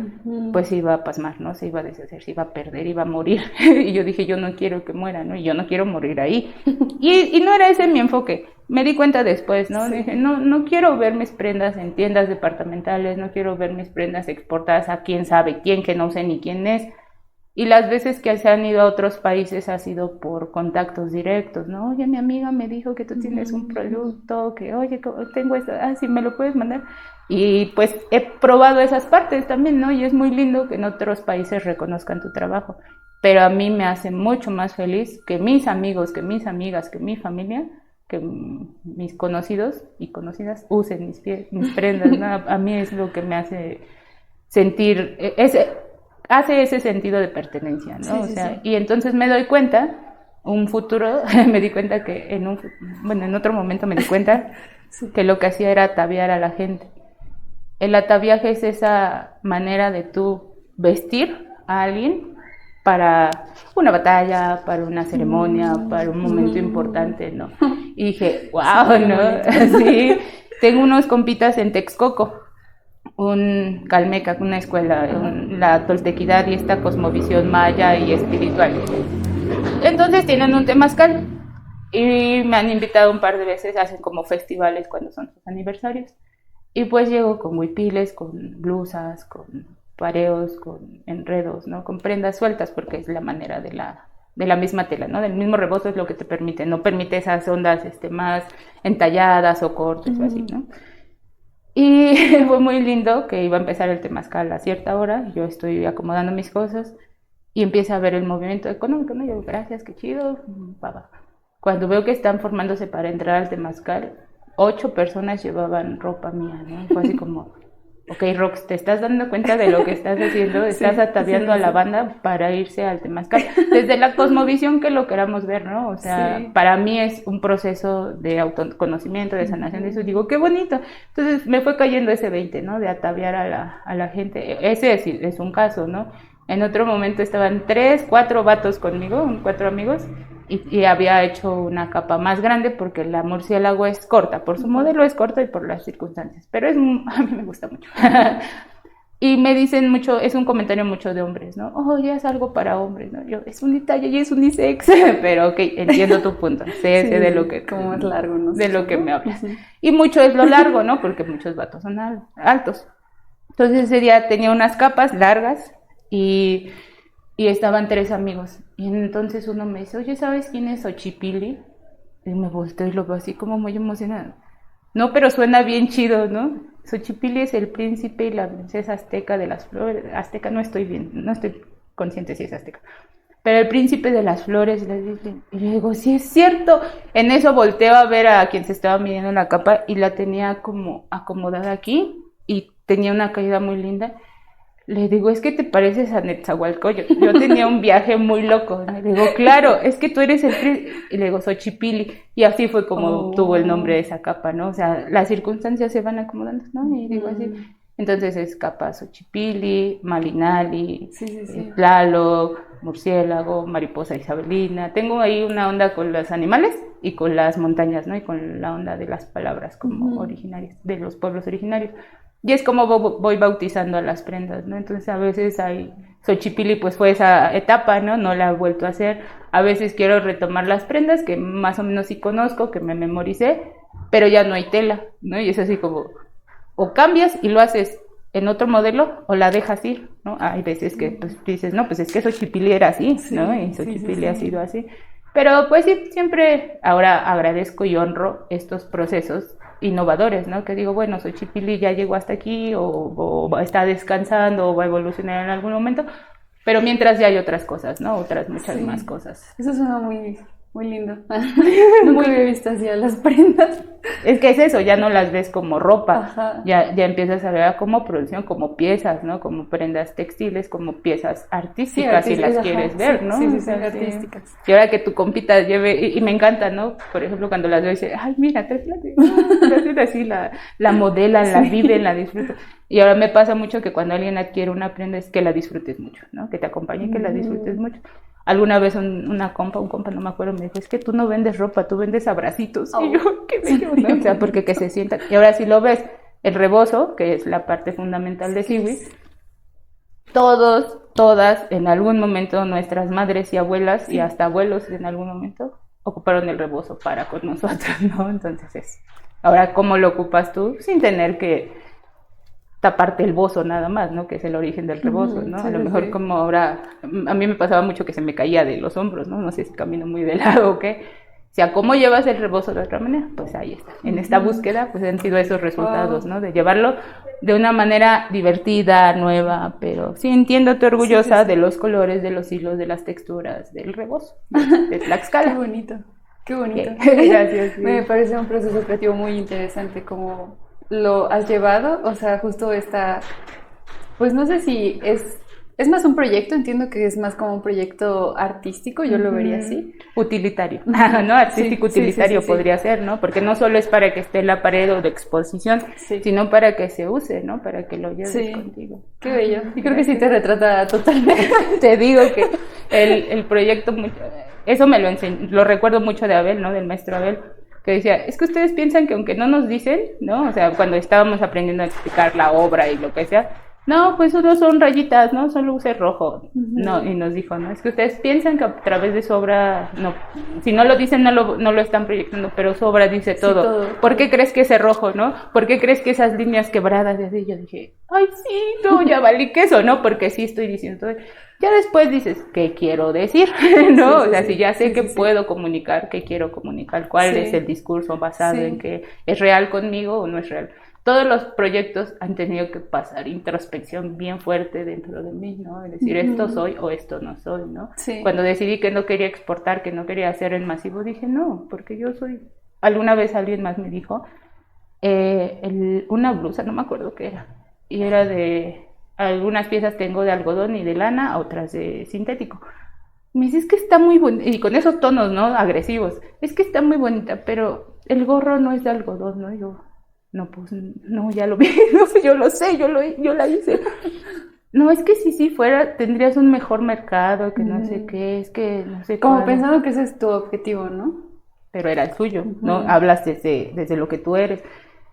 pues se iba a pasmar, ¿no? Se iba a deshacer, se iba a perder, iba a morir. Y yo dije, yo no quiero que muera, ¿no? Y yo no quiero morir ahí. Y no era ese mi enfoque. Me di cuenta después, ¿no? Dije, no quiero ver mis prendas en tiendas departamentales, no quiero ver mis prendas exportadas a quién sabe quién, que no sé ni quién es. Y las veces que se han ido a otros países ha sido por contactos directos, ¿no? Oye, mi amiga me dijo que tú tienes un producto, que oye, tengo esto, sí, me lo puedes mandar. Y pues he probado esas partes también, ¿no? Y es muy lindo que en otros países reconozcan tu trabajo. pero a mí me hace mucho más feliz que mis amigos, que mis amigas, que mi familia, que mis conocidos y conocidas usen mis prendas, ¿no? A mí es lo que me hace sentir, hace ese sentido de pertenencia, ¿no? Sí, o sea, sí. y entonces me doy cuenta, un futuro, me di cuenta que en otro momento me di cuenta que lo que hacía era ataviar a la gente. El ataviaje es esa manera de tú vestir a alguien para una batalla, para una ceremonia, para un momento importante, ¿no? Y dije, wow, ¿no? Sí, tengo unos compitas en Texcoco, un Calmeca, una escuela, la toltequidad y esta cosmovisión maya y espiritual. Entonces tienen un temazcal y me han invitado un par de veces, hacen como festivales cuando son sus aniversarios. Y pues llego con huipiles, con blusas, con pareos, con enredos, ¿no? Con prendas sueltas, porque es la manera de la misma tela, ¿no? Del mismo rebozo es lo que te permite, no permite esas ondas más entalladas o cortes o así, ¿no? Y fue muy lindo que iba a empezar el temazcal a cierta hora, yo estoy acomodando mis cosas y empieza a ver el movimiento económico, ¿no? Yo, gracias, qué chido, va. Cuando veo que están formándose para entrar al temazcal, 8 personas llevaban ropa mía, ¿no? Fue así como, ok, Rox, ¿te estás dando cuenta de lo que estás haciendo? Estás ataviando a la banda para irse al temazcal. Desde la cosmovisión que lo queramos ver, ¿no? O sea, para mí es un proceso de autoconocimiento, de sanación, de eso. Digo, qué bonito. Entonces me fue cayendo ese 20, ¿no? De ataviar a la gente. Ese es un caso, ¿no? En otro momento estaban 3, 4 vatos conmigo, 4 amigos, y había hecho una capa más grande porque la murciélago es corta, por su modelo es corta y por las circunstancias, pero a mí me gusta mucho. Y me dicen mucho, es un comentario mucho de hombres, ¿no? Oh, ya es algo para hombres, ¿no? Yo, es un detalle y es unisex, pero ok, entiendo tu punto, sé de lo que... Como es largo, ¿no? De lo que me hablas. Y mucho es lo largo, ¿no? Porque muchos vatos son altos. Entonces ese día tenía unas capas largas y estaban 3 amigos. Y entonces uno me dice, oye, ¿sabes quién es Xochipilli? Y me volteo y lo veo así como muy emocionado. No, pero suena bien chido, ¿no? Xochipilli es el príncipe y la princesa azteca de las flores. Azteca, no estoy consciente si es azteca. Pero el príncipe de las flores, y le digo, sí es cierto. En eso volteo a ver a quien se estaba midiendo la capa y la tenía como acomodada aquí y tenía una caída muy linda. Le digo, es que te pareces a Netzahualcóyotl. Yo tenía un viaje muy loco. Le digo, claro, es que tú eres el príncipe. Y le digo, Xochipilli. Y así fue como tuvo el nombre de esa capa, ¿no? O sea, las circunstancias se van acomodando, ¿no? Y digo así. Entonces es capa Xochipilli, Malinali, Tlaloc, murciélago, mariposa isabelina. Tengo ahí una onda con los animales y con las montañas, ¿no? Y con la onda de las palabras como originarias, de los pueblos originarios. Y es como voy bautizando a las prendas, ¿no? Entonces a veces hay... Xochipilli pues fue esa etapa, ¿no? No la he vuelto a hacer. A veces quiero retomar las prendas que más o menos sí conozco, que me memoricé, pero ya no hay tela, ¿no? Y es así como... O cambias y lo haces en otro modelo o la dejas ir, ¿no? Hay veces que pues dices, no, pues es que Xochipilli era así, ¿no? Y Xochipilli ha sido así. Pero pues sí, siempre ahora agradezco y honro estos procesos innovadores, ¿no? Que digo, bueno, Xochipilli ya llegó hasta aquí o está descansando o va a evolucionar en algún momento, pero mientras ya hay otras cosas, ¿no? Otras muchas más cosas. Eso suena muy lindo. Nunca había visto así a las prendas. Es que es eso, ya no las ves como ropa, ya empiezas a ver como producción, como piezas, ¿no? Como prendas textiles, como piezas artísticas, si las quieres ver, ¿no? Sí, artísticas. Y ahora que tu compita lleve, y me encanta, ¿no? Por ejemplo, cuando las veo, dice, ay, mira, así, la modelan, la viven, la disfrutan. Y ahora me pasa mucho que cuando alguien adquiere una prenda es que la disfrutes mucho, ¿no? Que te acompañe y que la disfrutes mucho. Alguna vez un compa, no me acuerdo, me dijo, es que tú no vendes ropa, tú vendes abracitos. Y yo, qué bello, ¿no? O sea, porque que se sientan. Y ahora si lo ves, el rebozo, que es la parte fundamental de Siwi, todas, en algún momento, nuestras madres y abuelas y hasta abuelos en algún momento, ocuparon el rebozo para con nosotros, ¿no? Entonces ahora, ¿cómo lo ocupas tú? Sin tener que taparte el bozo nada más, ¿no? Que es el origen del rebozo, ¿no? A lo mejor como ahora, a mí me pasaba mucho que se me caía de los hombros, ¿no? No sé si camino muy de lado o qué. sea, ¿cómo llevas el rebozo de otra manera? Pues ahí está. En esta búsqueda, pues han sido esos resultados, ¿no? De llevarlo de una manera divertida, nueva, pero sí entiendo, te orgullosa de los colores, de los hilos, de las texturas, del rebozo, de Tlaxcala. Qué bonito, qué bonito. Gracias. Sí. Me parece un proceso creativo muy interesante como lo has llevado, o sea, justo esta, pues no sé si es más un proyecto, entiendo que es más como un proyecto artístico, yo lo vería así. Utilitario, ¿no? Artístico utilitario podría ser, ¿no? Porque no solo es para que esté en la pared o de exposición, sino para que se use, ¿no? Para que lo lleves contigo. Qué bello. Y creo que sí te retrata totalmente. Te digo que el proyecto, eso me lo recuerdo mucho de Abel, ¿no? Del maestro Abel, que decía, es que ustedes piensan que aunque no nos dicen, ¿no? O sea, cuando estábamos aprendiendo a explicar la obra y lo que sea, no, pues solo son rayitas, ¿no? Son luces rojo. No, y nos dijo, ¿no? Es que ustedes piensan que a través de su obra, no, si no lo dicen, no lo están proyectando, pero su obra dice todo. Sí, todo. ¿Por qué crees que ese rojo, no? ¿Por qué crees que esas líneas quebradas? Y así yo dije, ay, sí, no, ya valí queso, ¿no? Porque sí estoy diciendo todo. Ya después dices, ¿qué quiero decir? ¿No? O sea, si ya sé que puedo comunicar, ¿qué quiero comunicar? ¿Cuál es el discurso basado en que es real conmigo o no es real? Todos los proyectos han tenido que pasar introspección bien fuerte dentro de mí, ¿no? Es decir, esto soy o esto no soy, ¿no? Sí. Cuando decidí que no quería exportar, que no quería hacer en masivo, dije, no, porque yo soy... Alguna vez alguien más me dijo, una blusa, no me acuerdo qué era, y era de... Algunas piezas tengo de algodón y de lana, otras de sintético. Me dice, es que está muy bonita, y con esos tonos, ¿no? Agresivos, es que está muy bonita, pero el gorro no es de algodón, ¿no? Y yo... No, pues, no, ya lo vi, no, yo lo sé, yo la hice. No, es que si fuera, tendrías un mejor mercado, que no sé qué, es que no sé como pensando que ese es tu objetivo, ¿no? Pero era el suyo, ¿no? Hablas desde lo que tú eres.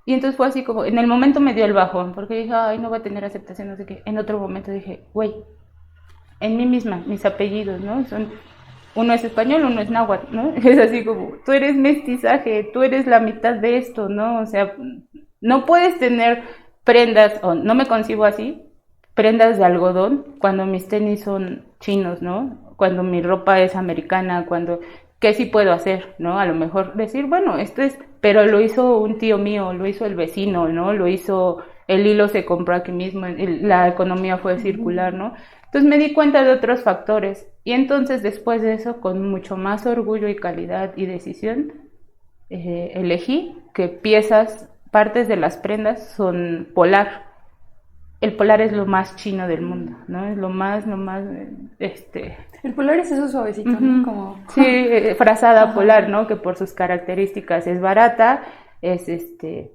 Y entonces fue así como, en el momento me dio el bajón, porque dije, ay, no va a tener aceptación, no sé qué. En otro momento dije, güey, en mí misma, mis apellidos, ¿no? Uno es español, uno es náhuatl, ¿no? Es así como, tú eres mestizaje, tú eres la mitad de esto, ¿no? O sea, no puedes tener prendas, o no me concibo así, prendas de algodón, cuando mis tenis son chinos, ¿no? Cuando mi ropa es americana, ¿qué sí puedo hacer, no? A lo mejor decir, bueno, esto es, pero lo hizo un tío mío, lo hizo el vecino, ¿no? El hilo se compró aquí mismo, la economía fue circular, ¿no? Entonces me di cuenta de otros factores y entonces después de eso, con mucho más orgullo y calidad y decisión, elegí que partes de las prendas son polar. El polar es lo más chino del mundo, ¿no? Es lo más, El polar es eso suavecito, ¿no? Como... Sí, frazada polar, ¿no? Que por sus características es barata,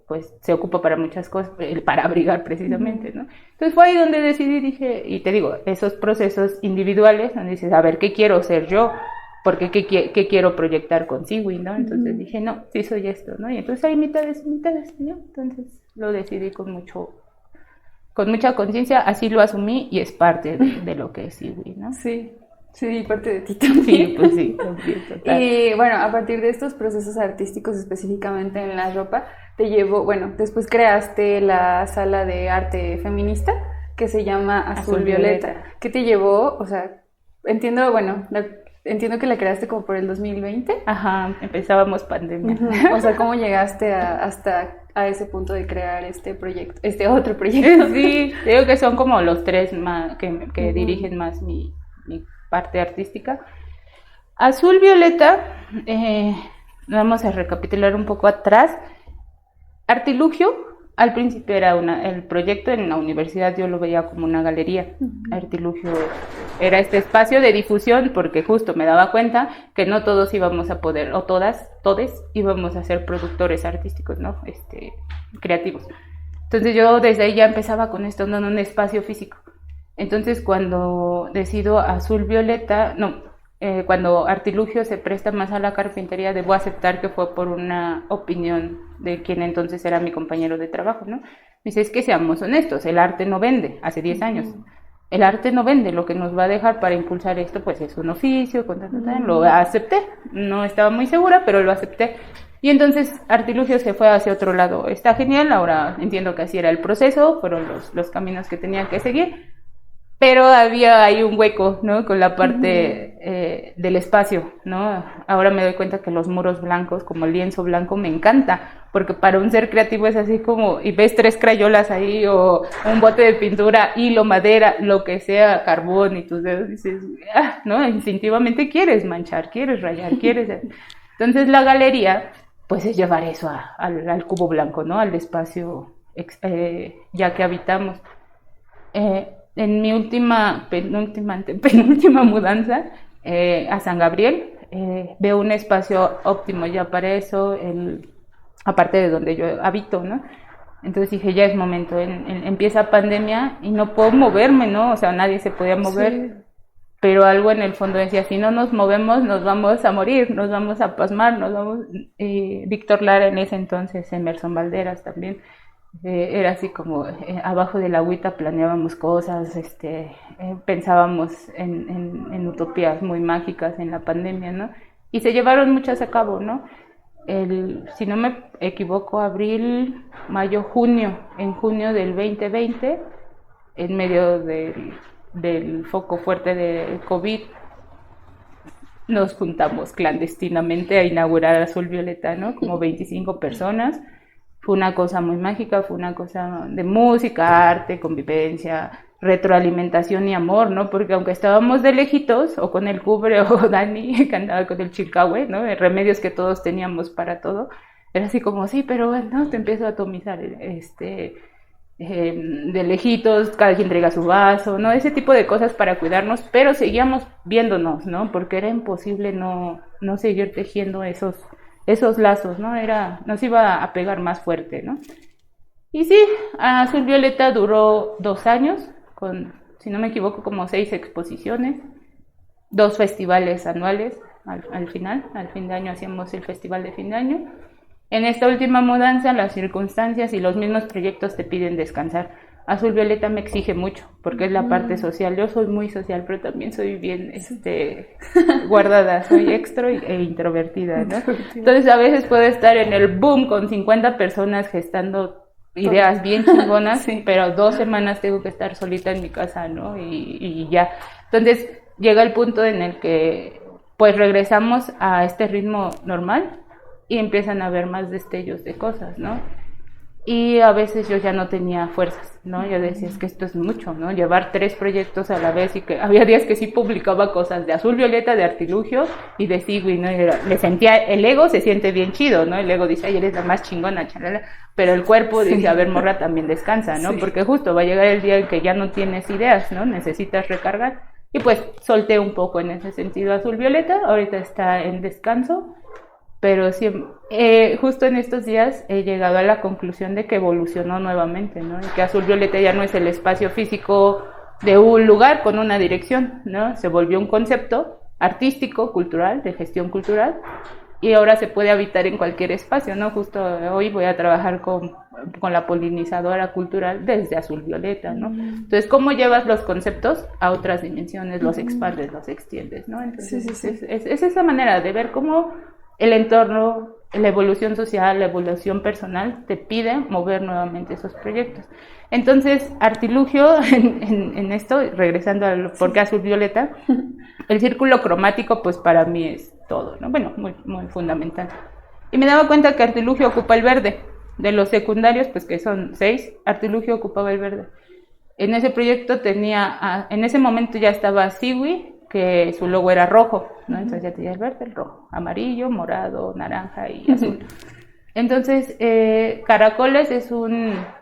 pues se ocupa para muchas cosas, para abrigar precisamente, ¿no? Entonces fue ahí donde decidí, dije, y te digo, esos procesos individuales, donde dices, a ver, ¿qué quiero ser yo? Porque ¿qué quiero proyectar con Siwi, ¿no? Entonces dije, no, sí soy esto, ¿no? Y entonces hay mitades, ¿no? Entonces lo decidí con mucha conciencia, así lo asumí y es parte de lo que es Siwi, ¿no? Sí, parte de ti también. Sí, pues sí, total. Y bueno, a partir de estos procesos artísticos, específicamente en la ropa, después creaste la sala de arte feminista que se llama Azul Violeta. ¿Qué te llevó? O sea, entiendo que la creaste como por el 2020. Ajá, empezábamos pandemia. O sea, ¿cómo llegaste hasta ese punto de crear este proyecto, este otro proyecto? Sí, creo que son como los tres más que dirigen más mi parte artística. Azul Violeta, vamos a recapitular un poco atrás. Artilugio, al principio era el proyecto en la universidad, yo lo veía como una galería. Artilugio era este espacio de difusión, porque justo me daba cuenta que no todos íbamos a poder, o todes íbamos a ser productores artísticos, ¿no? Creativos. Entonces yo desde ahí ya empezaba con esto, no en un espacio físico. Entonces cuando decido Azul Violeta, cuando Artilugio se presta más a la carpintería, debo aceptar que fue por una opinión de quien entonces era mi compañero de trabajo, ¿no? Me dice, es que seamos honestos, el arte no vende, hace 10 años. El arte no vende, lo que nos va a dejar para impulsar esto, pues es un oficio, lo acepté, no estaba muy segura, pero lo acepté. Y entonces Artilugio se fue hacia otro lado, está genial, ahora entiendo que así era el proceso, fueron los caminos que tenía que seguir. pero había ahí un hueco, ¿no? Con la parte del espacio, ¿no? Ahora me doy cuenta que los muros blancos, como el lienzo blanco, me encanta, porque para un ser creativo es así como, y ves 3 crayolas ahí, o un bote de pintura, hilo, madera, lo que sea, carbón, y tus dedos dices, ¿no? Instintivamente quieres manchar, quieres rayar, quieres... Entonces la galería, pues es llevar eso al cubo blanco, ¿no? Al espacio ya que habitamos. En mi penúltima mudanza a San Gabriel, veo un espacio óptimo ya para eso, aparte de donde yo habito, ¿no? Entonces dije, ya es momento, empieza pandemia y no puedo moverme, ¿no? O sea, nadie se podía mover, sí. Pero algo en el fondo decía, si no nos movemos, nos vamos a morir, nos vamos a pasmar, Víctor Lara en ese entonces, Emerson Valderas también, era así como abajo de la agüita planeábamos cosas, pensábamos en utopías muy mágicas en la pandemia, ¿no? Y se llevaron muchas a cabo, ¿no? Si no me equivoco, abril, mayo, junio, en junio del 2020, en medio del foco fuerte de COVID, nos juntamos clandestinamente a inaugurar Azul Violeta, ¿no? Como 25 personas. Fue una cosa muy mágica, fue una cosa de música, arte, convivencia, retroalimentación y amor, ¿no? Porque aunque estábamos de lejitos, o con el cubre, o Dani, que andaba con el chilcahue, ¿no? Remedios que todos teníamos para todo, era así como, sí, pero no, te empiezo a atomizar, de lejitos, cada quien entrega su vaso, ¿no? Ese tipo de cosas para cuidarnos, pero seguíamos viéndonos, ¿no? Porque era imposible no seguir tejiendo esos lazos, ¿no? Nos iba a pegar más fuerte, ¿no? Y sí, Azul Violeta duró 2 años, con, si no me equivoco, como 6 exposiciones, 2 festivales anuales al fin de año hacíamos el festival de fin de año. En esta última mudanza, las circunstancias y los mismos proyectos te piden descansar. Azul Violeta me exige mucho, porque es la parte social. Yo soy muy social, pero también soy bien guardada, soy extro e introvertida, ¿no? Entonces a veces puedo estar en el boom con 50 personas gestando ideas bien chingonas, sí. Pero 2 semanas tengo que estar solita en mi casa, ¿no? Y ya. Entonces llega el punto en el que pues regresamos a este ritmo normal y empiezan a haber más destellos de cosas, ¿no? Y a veces yo ya no tenía fuerzas, ¿no? Yo decía, es que esto es mucho, ¿no? Llevar 3 proyectos a la vez, y que había días que sí publicaba cosas de Azul Violeta, de Artilugio y de Sigui, ¿no? Me sentía, el ego se siente bien chido, ¿no? El ego dice, ay, eres la más chingona, chalala. Pero el cuerpo dice, a ver, morra, también descansa, ¿no? Sí. Porque justo va a llegar el día en que ya no tienes ideas, ¿no? Necesitas recargar. Y pues solté un poco en ese sentido Azul Violeta, ahorita está en descanso. Pero sí, justo en estos días he llegado a la conclusión de que evolucionó nuevamente, ¿no? Y que Azul Violeta ya no es el espacio físico de un lugar con una dirección, ¿no? Se volvió un concepto artístico, cultural, de gestión cultural, y ahora se puede habitar en cualquier espacio, ¿no? Justo hoy voy a trabajar con la polinizadora cultural desde Azul Violeta, ¿no? Entonces, ¿cómo llevas los conceptos a otras dimensiones? Los expandes, los extiendes, ¿no? Entonces, sí. Es esa manera de ver cómo el entorno, la evolución social, la evolución personal te pide mover nuevamente esos proyectos. Entonces, Artilugio, en esto, regresando al por qué Azul Violeta, el círculo cromático, pues para mí es todo, ¿no? Bueno, muy, muy fundamental. Y me daba cuenta que Artilugio ocupa el verde. De los secundarios, pues que son 6, Artilugio ocupaba el verde. En ese proyecto en ese momento ya estaba Sigui, que su logo era rojo, ¿no? Entonces ya tenía el verde, el rojo, amarillo, morado, naranja y azul. Entonces, Caracoles es una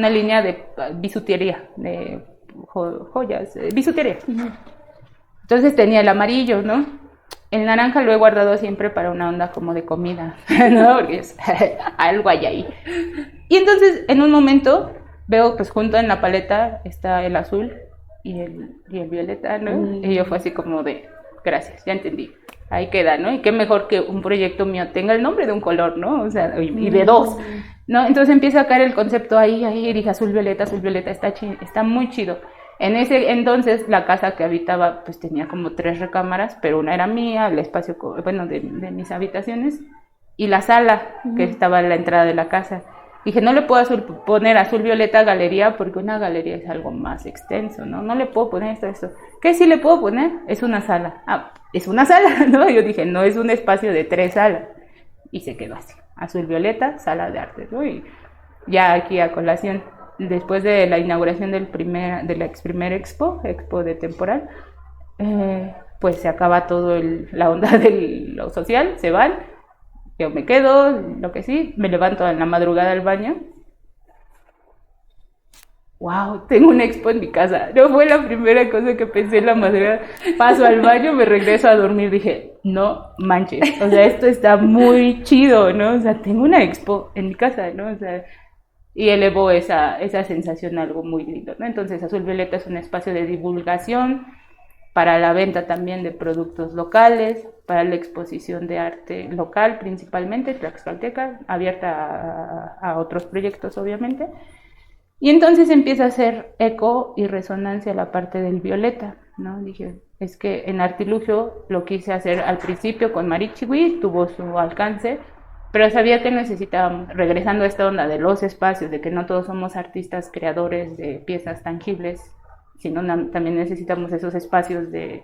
línea de bisutería, de joyas, bisutería. Entonces tenía el amarillo, ¿no? El naranja lo he guardado siempre para una onda como de comida, ¿no? Porque es algo hay ahí. Y entonces, en un momento, veo, pues junto en la paleta está el azul y el violeta, ¿no? Y yo fue así como de, gracias, ya entendí, ahí queda, ¿no? Y qué mejor que un proyecto mío tenga el nombre de un color, ¿no? O sea, y de 2, ¿no? Entonces empieza a caer el concepto ahí, y dije, azul violeta, está muy chido. En ese entonces, la casa que habitaba, pues tenía como 3 recámaras, pero una era mía, el espacio, bueno, de mis habitaciones, y la sala, que estaba en la entrada de la casa. Dije, no le puedo poner azul violeta galería porque una galería es algo más extenso, ¿no? No le puedo poner esto. ¿Qué sí le puedo poner? Es una sala. Ah, es una sala, ¿no? Yo dije, no es un espacio de 3 salas. Y se quedó así. Azul violeta, sala de arte, ¿no? Y ya aquí a colación, después de la inauguración de la primer expo de temporal, pues se acaba todo la onda de lo social, se van. Yo me quedo, lo que sí, me levanto en la madrugada al baño. ¡Wow! Tengo una expo en mi casa. No fue la primera cosa que pensé en la madrugada. Paso al baño, me regreso a dormir. Dije, no manches. O sea, esto está muy chido, ¿no? O sea, tengo una expo en mi casa, ¿no? O sea, y elevó esa sensación a algo muy lindo, ¿no? Entonces, Azul Violeta es un espacio de divulgación, para la venta también de productos locales, para la exposición de arte local principalmente, tlaxcalteca, abierta a otros proyectos obviamente. Y entonces empieza a hacer eco y resonancia la parte del violeta, ¿no? Dije, es que en Artilugio lo quise hacer al principio con Marichihui, tuvo su alcance, pero sabía que necesitábamos, regresando a esta onda de los espacios, de que no todos somos artistas creadores de piezas tangibles, sino también necesitamos esos espacios de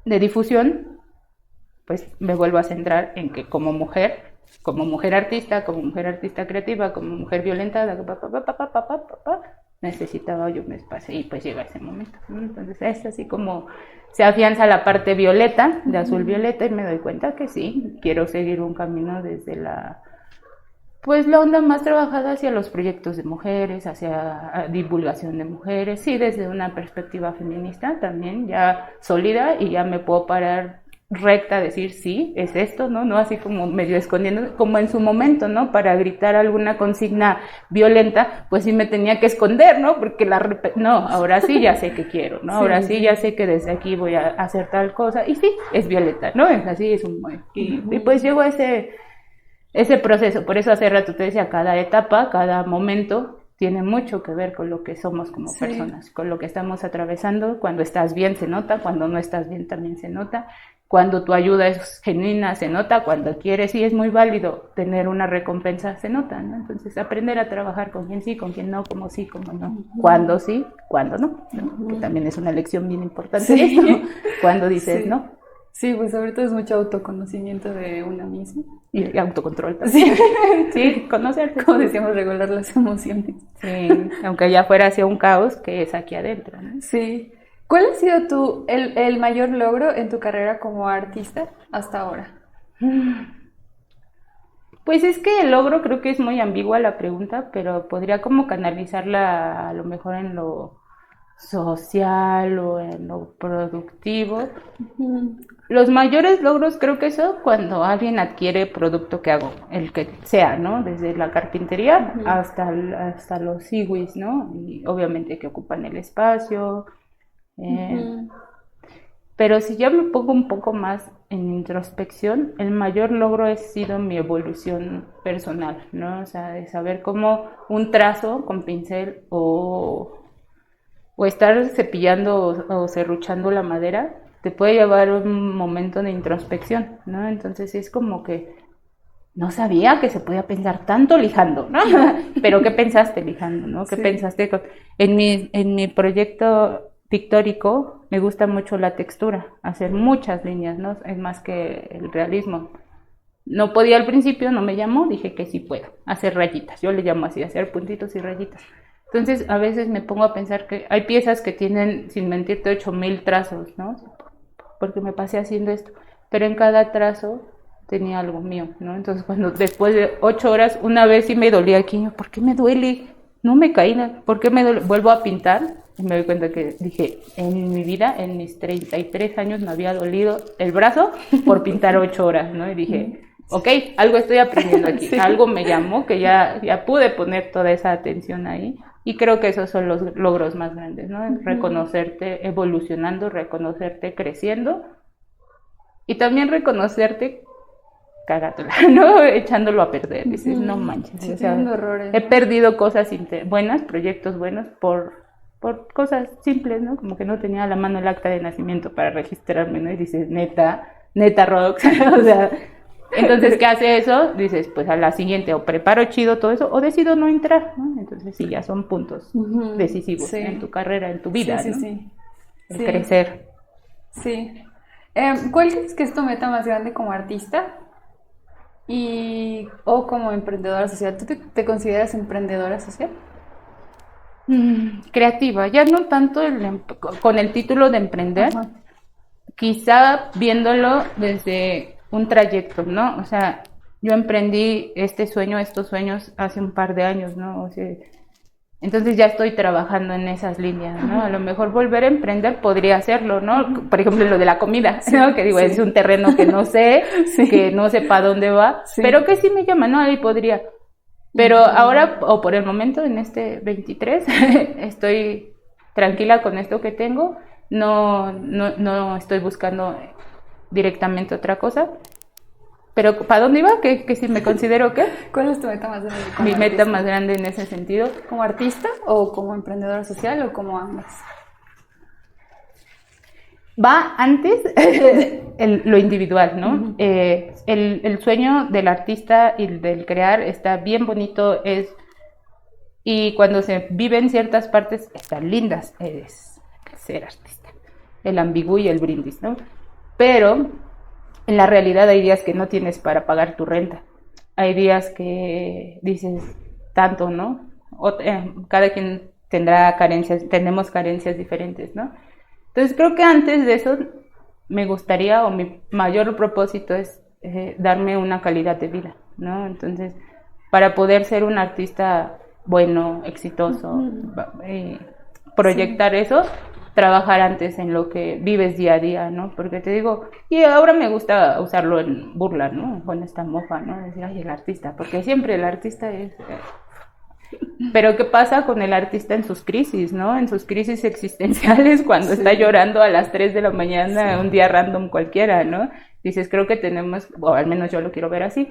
difusión, pues me vuelvo a centrar en que como mujer artista, como mujer artista creativa, como mujer violentada, necesitaba yo un espacio y pues llega ese momento, ¿no? Entonces es así como se afianza la parte violeta, de Azul Violeta, y me doy cuenta que sí, quiero seguir un camino desde la onda más trabajada hacia los proyectos de mujeres, hacia divulgación de mujeres, sí, desde una perspectiva feminista también ya sólida, y ya me puedo parar recta, decir sí, es esto, ¿no? No así como medio escondiendo, como en su momento, ¿no? Para gritar alguna consigna violenta, pues sí me tenía que esconder, ¿no? Porque no, ahora sí ya sé que quiero, ¿no? Ahora sí ya sé que desde aquí voy a hacer tal cosa, y sí, es violeta, ¿no? Es así, es un... Y pues llego a ese proceso. Por eso hace rato te decía, cada etapa, cada momento tiene mucho que ver con lo que somos como personas, con lo que estamos atravesando. Cuando estás bien se nota, cuando no estás bien también se nota, cuando tu ayuda es genuina se nota, cuando quieres y es muy válido tener una recompensa se nota, ¿no? Entonces aprender a trabajar con quien sí, con quien no, como sí, como no, cuando sí, cuando no, ¿no? Que también es una lección bien importante esto, cuando dices no. Sí, pues sobre todo es mucho autoconocimiento de una misma. Y autocontrol también. Sí, conocerte. Como decíamos, regular las emociones. Sí, aunque allá afuera sea un caos, que es aquí adentro, ¿no? Sí. ¿Cuál ha sido el mayor logro en tu carrera como artista hasta ahora? Pues es que el logro creo que es muy ambigua la pregunta, pero podría como canalizarla a lo mejor en lo social o en lo productivo. Los mayores logros creo que son cuando alguien adquiere producto que hago, el que sea, ¿no? Desde la carpintería hasta los siwis, ¿no? Y obviamente que ocupan el espacio. Pero si ya me pongo un poco más en introspección, el mayor logro ha sido mi evolución personal, ¿no? O sea, de saber cómo un trazo con pincel o estar cepillando o serruchando la madera te puede llevar un momento de introspección, ¿no? Entonces es como que no sabía que se podía pensar tanto lijando, ¿no? Pero ¿qué pensaste lijando, no? ¿Qué pensaste? En mi proyecto pictórico me gusta mucho la textura, hacer muchas líneas, ¿no? Es más que el realismo. No podía al principio, no me llamó, dije que sí puedo, hacer rayitas, yo le llamo así, hacer puntitos y rayitas. Entonces a veces me pongo a pensar que hay piezas que tienen, sin mentirte, 8,000 trazos, ¿no? Porque me pasé haciendo esto, pero en cada trazo tenía algo mío, ¿no? Entonces cuando después de 8 horas, una vez sí me dolía aquí, ¿por qué me duele? No me caí, ¿por qué me duele? Vuelvo a pintar y me doy cuenta que dije, en mi vida, en mis 33 años me había dolido el brazo por pintar 8 horas, ¿no? Y dije, ok, algo estoy aprendiendo aquí, algo me llamó, que ya pude poner toda esa atención ahí. Y creo que esos son los logros más grandes, ¿no? Reconocerte evolucionando, reconocerte creciendo y también reconocerte cagándola, ¿no? Echándolo a perder. Dices, no manches. Sí, o sea, errores, he perdido cosas buenas, proyectos buenos por cosas simples, ¿no? Como que no tenía a la mano el acta de nacimiento para registrarme, ¿no? Y dices, neta, Rox, o sea, Entonces, ¿qué hace eso? Dices, pues a la siguiente o preparo chido todo eso o decido no entrar, ¿no? Entonces sí, ya son puntos decisivos en tu carrera, en tu vida, ¿no? El crecer. Sí. ¿Cuál crees que es tu meta más grande como artista o como emprendedora social? ¿Tú te consideras emprendedora social? Creativa, ya no tanto con el título de emprender, quizá viéndolo desde un trayecto, ¿no? O sea, yo emprendí estos sueños hace un par de años, ¿no? O sea, entonces ya estoy trabajando en esas líneas, ¿no? A lo mejor volver a emprender podría hacerlo, ¿no? Por ejemplo, lo de la comida, ¿no? Que digo, es un terreno que no sé, que no sé para dónde va, pero que sí me llama, ¿no? Ahí podría. Pero ahora, o por el momento, en este 23, estoy tranquila con esto que tengo, no estoy buscando directamente otra cosa. Pero ¿para dónde iba? ¿Que si me considero qué? ¿Cuál es tu meta más grande? Mi meta más grande en ese sentido. ¿Como artista o como emprendedora social o como ambas? Va antes lo individual, ¿no? El sueño del artista y del crear está bien bonito, y cuando se vive en ciertas partes están lindas, es ser artista, el ambigú y el brindis, ¿no? Pero en la realidad hay días que no tienes para pagar tu renta, hay días que dices tanto, ¿no? Cada quien tendrá carencias, tenemos carencias diferentes, ¿no? Entonces creo que antes de eso me gustaría, o mi mayor propósito es darme una calidad de vida, ¿no? Entonces, para poder ser un artista bueno, exitoso, proyectar eso, trabajar antes en lo que vives día a día, ¿no? Porque te digo, y ahora me gusta usarlo en burla, ¿no? Con esta mofa, ¿no? Decir, ay, el artista, porque siempre el artista es... Pero ¿qué pasa con el artista en sus crisis, ¿no? En sus crisis existenciales, cuando está llorando a las 3 de la mañana, un día random cualquiera, ¿no? Dices, creo que tenemos, o al menos yo lo quiero ver así,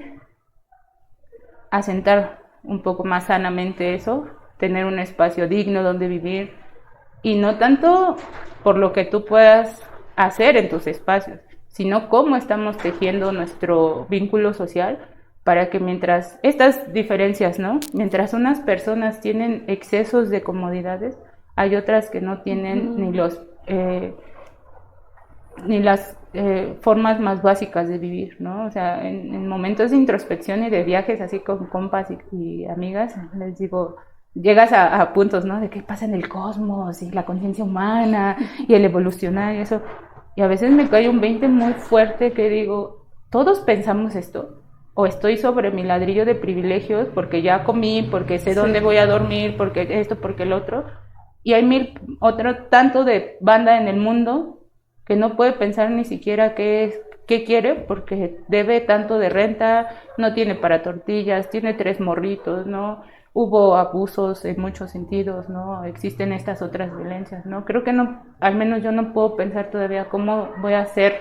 asentar un poco más sanamente eso, tener un espacio digno donde vivir, y no tanto por lo que tú puedas hacer en tus espacios, sino cómo estamos tejiendo nuestro vínculo social, para que mientras estas diferencias, ¿no? Mientras unas personas tienen excesos de comodidades, hay otras que no tienen ni las formas más básicas de vivir, ¿no? O sea, en momentos de introspección y de viajes así con compas y amigas, les digo, llegas a puntos, ¿no? De qué pasa en el cosmos y la conciencia humana y el evolucionar y eso. Y a veces me cae un 20 muy fuerte que digo, todos pensamos esto. O estoy sobre mi ladrillo de privilegios porque ya comí, porque sé dónde voy a dormir, porque esto, porque el otro. Y hay tanto de banda en el mundo que no puede pensar ni siquiera qué quiere, porque debe tanto de renta, no tiene para tortillas, tiene 3 morritos, ¿no? Hubo abusos en muchos sentidos, ¿no? Existen estas otras violencias, ¿no? Creo que no, al menos yo no puedo pensar todavía cómo voy a ser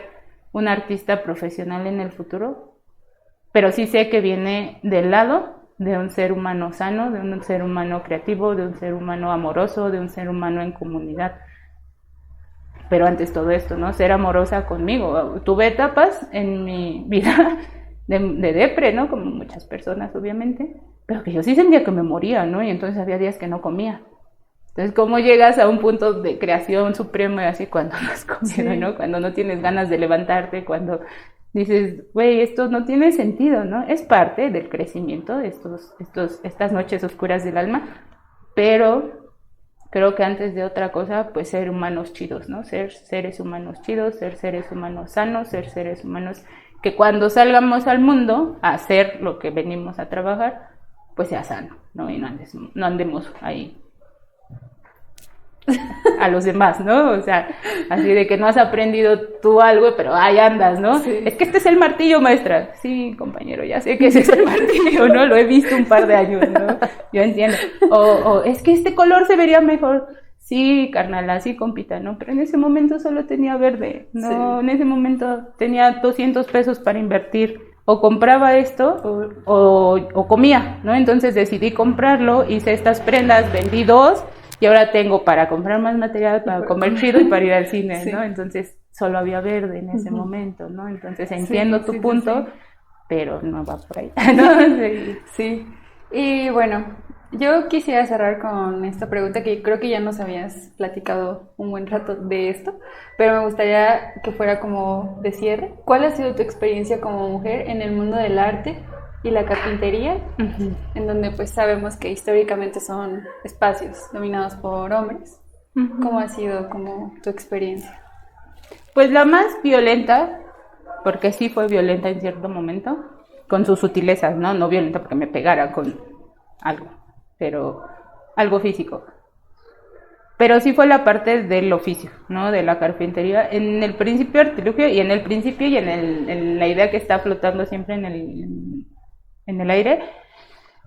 un artista profesional en el futuro. Pero sí sé que viene del lado de un ser humano sano, de un ser humano creativo, de un ser humano amoroso, de un ser humano en comunidad. Pero antes todo esto, ¿no? Ser amorosa conmigo. Tuve etapas en mi vida de depre, ¿no? Como muchas personas, obviamente. Pero que yo sí sentía que me moría, ¿no? Y entonces había días que no comía. Entonces, ¿cómo llegas a un punto de creación supremo y así cuando no has comido, ¿no? Cuando no tienes ganas de levantarte, cuando... dices, güey, esto no tiene sentido, ¿no? Es parte del crecimiento, estas noches oscuras del alma, pero creo que antes de otra cosa, pues ser humanos chidos, ¿no? Ser seres humanos chidos, ser seres humanos sanos, ser seres humanos que cuando salgamos al mundo a hacer lo que venimos a trabajar, pues sea sano, ¿no? Y no andemos ahí a los demás, ¿no? O sea, así de que no has aprendido tú algo, pero ahí andas, ¿no? Sí. Es que este es el martillo, maestra. Sí, compañero, ya sé que ese es el martillo, ¿no? Lo he visto un par de años, ¿no? Yo entiendo. O es que este color se vería mejor. Sí, carnal, así, compita, ¿no? Pero en ese momento solo tenía verde, ¿no? Sí. En ese momento tenía 200 pesos para invertir. O compraba esto o comía, ¿no? Entonces decidí comprarlo, hice estas prendas, vendí 2 y ahora tengo para comprar más material, para comer chido y para ir al cine, ¿no? Entonces solo había verde en ese momento, ¿no? Entonces entiendo tu punto, pero no va por ahí. ¿No? Sí. Sí. Y bueno, yo quisiera cerrar con esta pregunta que creo que ya nos habías platicado un buen rato de esto, pero me gustaría que fuera como de cierre. ¿Cuál ha sido tu experiencia como mujer en el mundo del arte y la carpintería, en donde pues sabemos que históricamente son espacios dominados por hombres? ¿Cómo ha sido como tu experiencia? Pues la más violenta, porque sí fue violenta en cierto momento, con sus sutilezas, ¿no? No violenta porque me pegara con algo, pero algo físico. Pero sí fue la parte del oficio, ¿no? De la carpintería. En el principio artilugio y en la idea que está flotando siempre en el aire.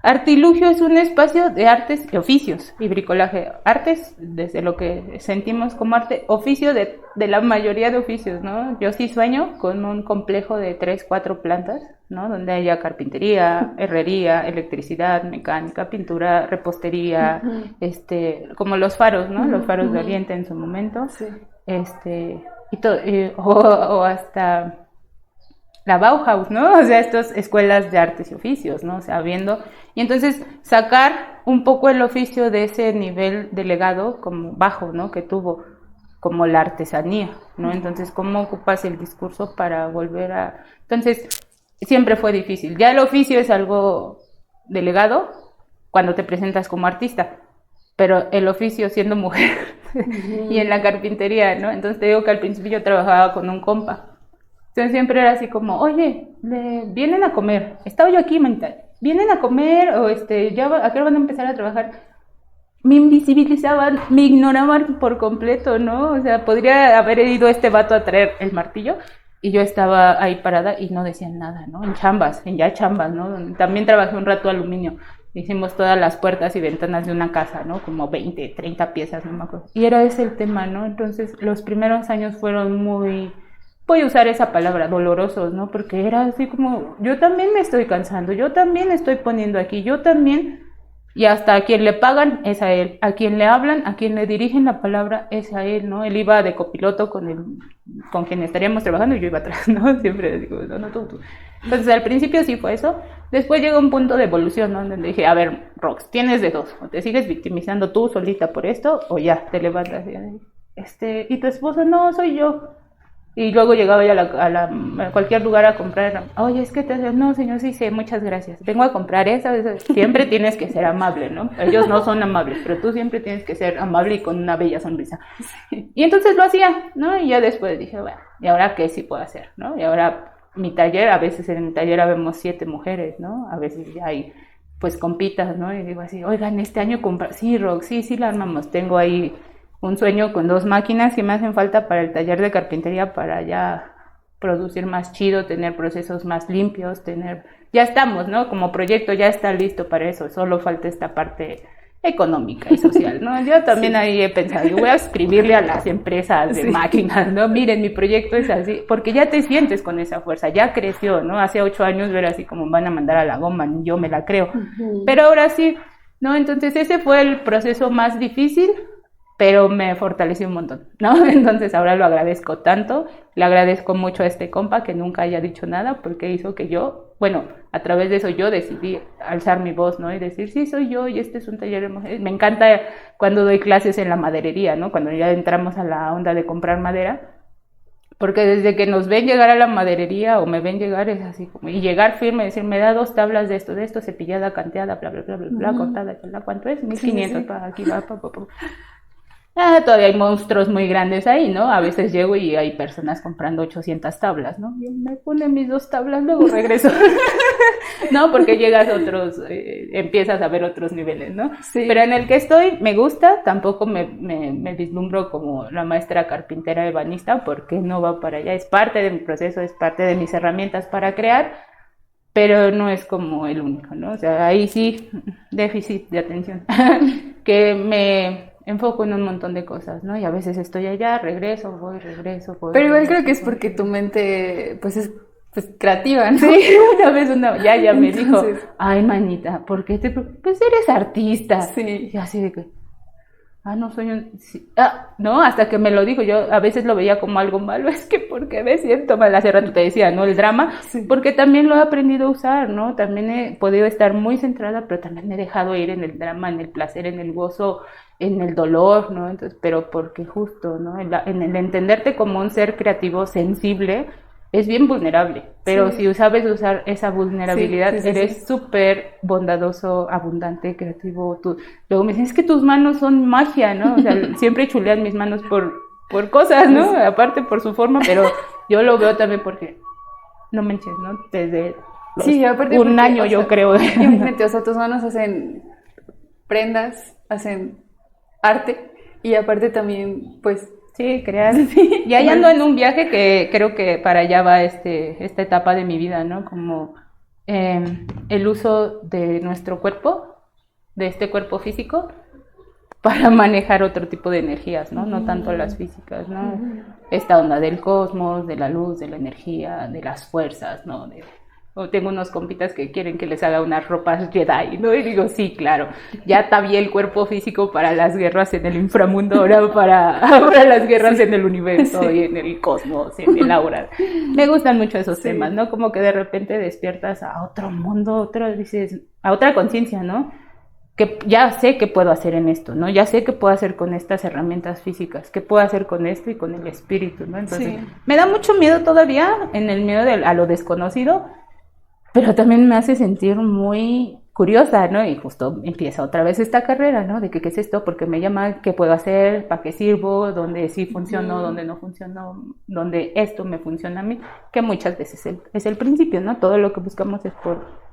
Artilugio es un espacio de artes y oficios y bricolaje. Artes, desde lo que sentimos como arte, oficio de la mayoría de oficios, ¿no? Yo sí sueño con un complejo de 3, 4 plantas, ¿no? Donde haya carpintería, herrería, electricidad, mecánica, pintura, repostería, como los faros, ¿no? Los faros de Oriente en su momento. Sí. Y todo, o hasta la Bauhaus, ¿no? O sea, estas escuelas de artes y oficios, ¿no? O sea, y entonces sacar un poco el oficio de ese nivel de legado como bajo, ¿no? Que tuvo, como la artesanía, ¿no? Entonces, ¿cómo ocupas el discurso para volver a...? Entonces, siempre fue difícil. Ya el oficio es algo de legado cuando te presentas como artista, pero el oficio siendo mujer y en la carpintería, ¿no? Entonces te digo que al principio yo trabajaba con un compa. Entonces siempre era así como, oye, vienen a comer, estaba yo aquí, manita, vienen a comer, o ¿a qué hora van a empezar a trabajar? Me invisibilizaban, me ignoraban por completo, ¿no? O sea, podría haber ido este vato a traer el martillo, y yo estaba ahí parada y no decían nada, ¿no? En chambas, ¿no? También trabajé un rato aluminio, hicimos todas las puertas y ventanas de una casa, ¿no? Como 20, 30 piezas, no me acuerdo. Y era ese el tema, ¿no? Entonces, los primeros años fueron muy... voy a usar esa palabra, dolorosos, ¿no? Porque era así como, yo también me estoy cansando, yo también estoy poniendo aquí, yo también, y hasta a quien le pagan es a él, a quien le hablan, a quien le dirigen la palabra es a él, ¿no? Él iba de copiloto con quien estaríamos trabajando y yo iba atrás, ¿no? Siempre digo, no, tú. Entonces al principio sí fue eso, después llegó un punto de evolución, ¿no? Donde dije, a ver, Rox, tienes de dos, o te sigues victimizando tú solita por esto, o ya, te levantas y tu esposo, no, soy yo. Y luego llegaba ya a cualquier lugar a comprar, oye, es que no, señor, sí, muchas gracias, vengo a comprar esa. Siempre tienes que ser amable, ¿no? Ellos no son amables, pero tú siempre tienes que ser amable y con una bella sonrisa. Sí. Y entonces lo hacía, ¿no? Y ya después dije, bueno, ¿y ahora qué sí puedo hacer, no? Y ahora mi taller, a veces en mi taller habemos 7 mujeres, ¿no? A veces ya hay, pues, compitas, ¿no? Y digo así, oigan, este año sí, Rox, sí la armamos, tengo ahí un sueño con 2 máquinas que me hacen falta para el taller de carpintería para ya producir más chido, tener procesos más limpios, ya estamos, ¿no? Como proyecto ya está listo para eso, solo falta esta parte económica y social, ¿no? Yo también ahí he pensado, yo voy a escribirle a las empresas de máquinas, ¿no? Miren, mi proyecto es así, porque ya te sientes con esa fuerza, ya creció, ¿no? Hace 8 años ver así como van a mandar a la goma, yo me la creo, pero ahora sí, ¿no? Entonces ese fue el proceso más difícil, pero me fortaleció un montón, ¿no? Entonces ahora lo agradezco tanto, le agradezco mucho a este compa que nunca haya dicho nada, porque hizo que a través de eso yo decidí alzar mi voz, ¿no? Y decir, sí, soy yo, y este es un taller de mujeres. Me encanta cuando doy clases en la maderería, ¿no? Cuando ya entramos a la onda de comprar madera, porque desde que nos ven llegar a la maderería o me ven llegar es así como, y llegar firme, decir, me da 2 tablas de esto, cepillada, canteada, bla, bla, bla, bla, bla, cortada, ¿cuánto es? 1500, sí. Aquí va, todavía hay monstruos muy grandes ahí, ¿no? A veces llego y hay personas comprando 800 tablas, ¿no? Yo me pone mis 2 tablas, luego regreso. No, porque llegas a empiezas a ver otros niveles, ¿no? Sí. Pero en el que estoy, me gusta, tampoco me vislumbro como la maestra carpintera ebanista, porque no va para allá, es parte de mi proceso, es parte de mis herramientas para crear, pero no es como el único, ¿no? O sea, ahí sí, déficit de atención, que me enfoco en un montón de cosas, ¿no? Y a veces estoy allá, regreso, voy. Pero igual creo que es porque tu mente, pues, es creativa, ¿no? Sí, una vez ya me dijo, ay, manita, ¿por qué pues eres artista. Sí. Y así de que, no soy un... sí, no, hasta que me lo dijo, yo a veces lo veía como algo malo, es que porque me siento mal, hace rato te decía, ¿no? El drama, Sí. porque también lo he aprendido a usar, ¿no? También he podido estar muy centrada, pero también me he dejado ir en el drama, en el placer, en el gozo, en el dolor, ¿no? Entonces, pero porque justo, ¿no? En el entenderte como un ser creativo, sensible, es bien vulnerable, pero Sí. si sabes usar esa vulnerabilidad, Sí, sí, sí, eres súper bondadoso, abundante, creativo. Luego me dicen, es que tus manos son magia, ¿no? O sea, siempre chulean mis manos por cosas, ¿no? Sí. Aparte por su forma, pero yo lo veo también porque, no manches, ¿no? Desde Sí, aparte un porque, año o yo sea, creo. imagínate, o sea, tus manos hacen prendas, hacen arte y aparte también, pues, Sí, crear. sí, Y ahí ando en un viaje que creo que para allá va esta etapa de mi vida, ¿no? Como el uso de nuestro cuerpo, de este cuerpo físico, para manejar otro tipo de energías, ¿no? No tanto las físicas, ¿no? Esta onda del cosmos, de la luz, de la energía, de las fuerzas, ¿no? Tengo unos compitas que quieren que les haga unas ropas Jedi, ¿no? Y digo, sí, claro, ya está bien el cuerpo físico para las guerras en el inframundo, ahora para las guerras en el universo y en el cosmos, en el aura. Me gustan mucho esos temas, ¿no? Como que de repente despiertas a otro mundo, dices, a otra conciencia, ¿no? Que ya sé qué puedo hacer en esto, ¿no? Ya sé qué puedo hacer con estas herramientas físicas, qué puedo hacer con esto y con el espíritu, ¿no? Entonces, me da mucho miedo todavía, en el miedo a lo desconocido, pero también me hace sentir muy curiosa, ¿no? Y justo empieza otra vez esta carrera, ¿no? De que qué es esto, porque me llama, qué puedo hacer, para qué sirvo, dónde sí funcionó, dónde no funcionó, dónde esto me funciona a mí, que muchas veces es el principio, ¿no? Todo lo que buscamos es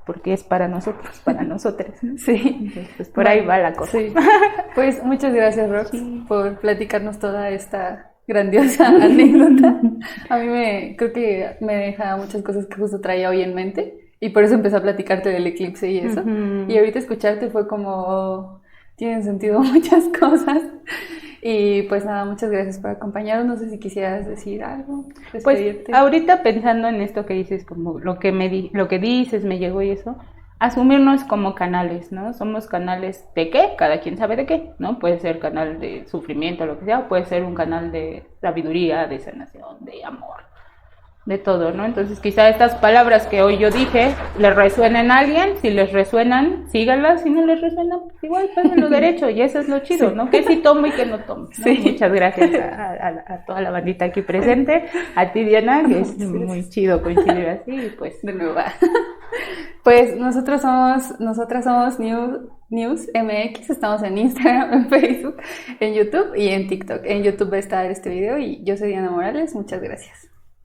porque es para nosotros, para nosotras, ¿no? Sí. Entonces, pues por ahí va la cosa. Sí. Pues muchas gracias, Rox, por platicarnos toda esta grandiosa anécdota. A mí creo que me deja muchas cosas que justo traía hoy en mente y por eso empecé a platicarte del eclipse y eso. Y ahorita escucharte fue como, tienen sentido muchas cosas. Y pues nada, muchas gracias por acompañarnos. No sé si quisieras decir algo, despedirte. Pues ahorita pensando en esto que dices, como lo que dices, me llegó y eso, asumirnos como canales, ¿no? Somos canales de qué, cada quien sabe de qué, ¿no? Puede ser canal de sufrimiento, lo que sea, o puede ser un canal de sabiduría, de sanación, de amor, de todo, ¿no? Entonces quizá estas palabras que hoy yo dije les resuenen a alguien, si les resuenan, síganlas, si no les resuenan, pues igual pásenlo derecho, y eso es lo chido, ¿no? Que sí tomo y que no tomo, ¿no? Sí. Muchas gracias a toda la bandita aquí presente, a ti Diana, que es muy chido coincidir así, y pues de nuevo. Pues nosotras somos News MX, estamos en Instagram, en Facebook, en YouTube y en TikTok. En YouTube va a estar este video y yo soy Diana Morales, muchas gracias.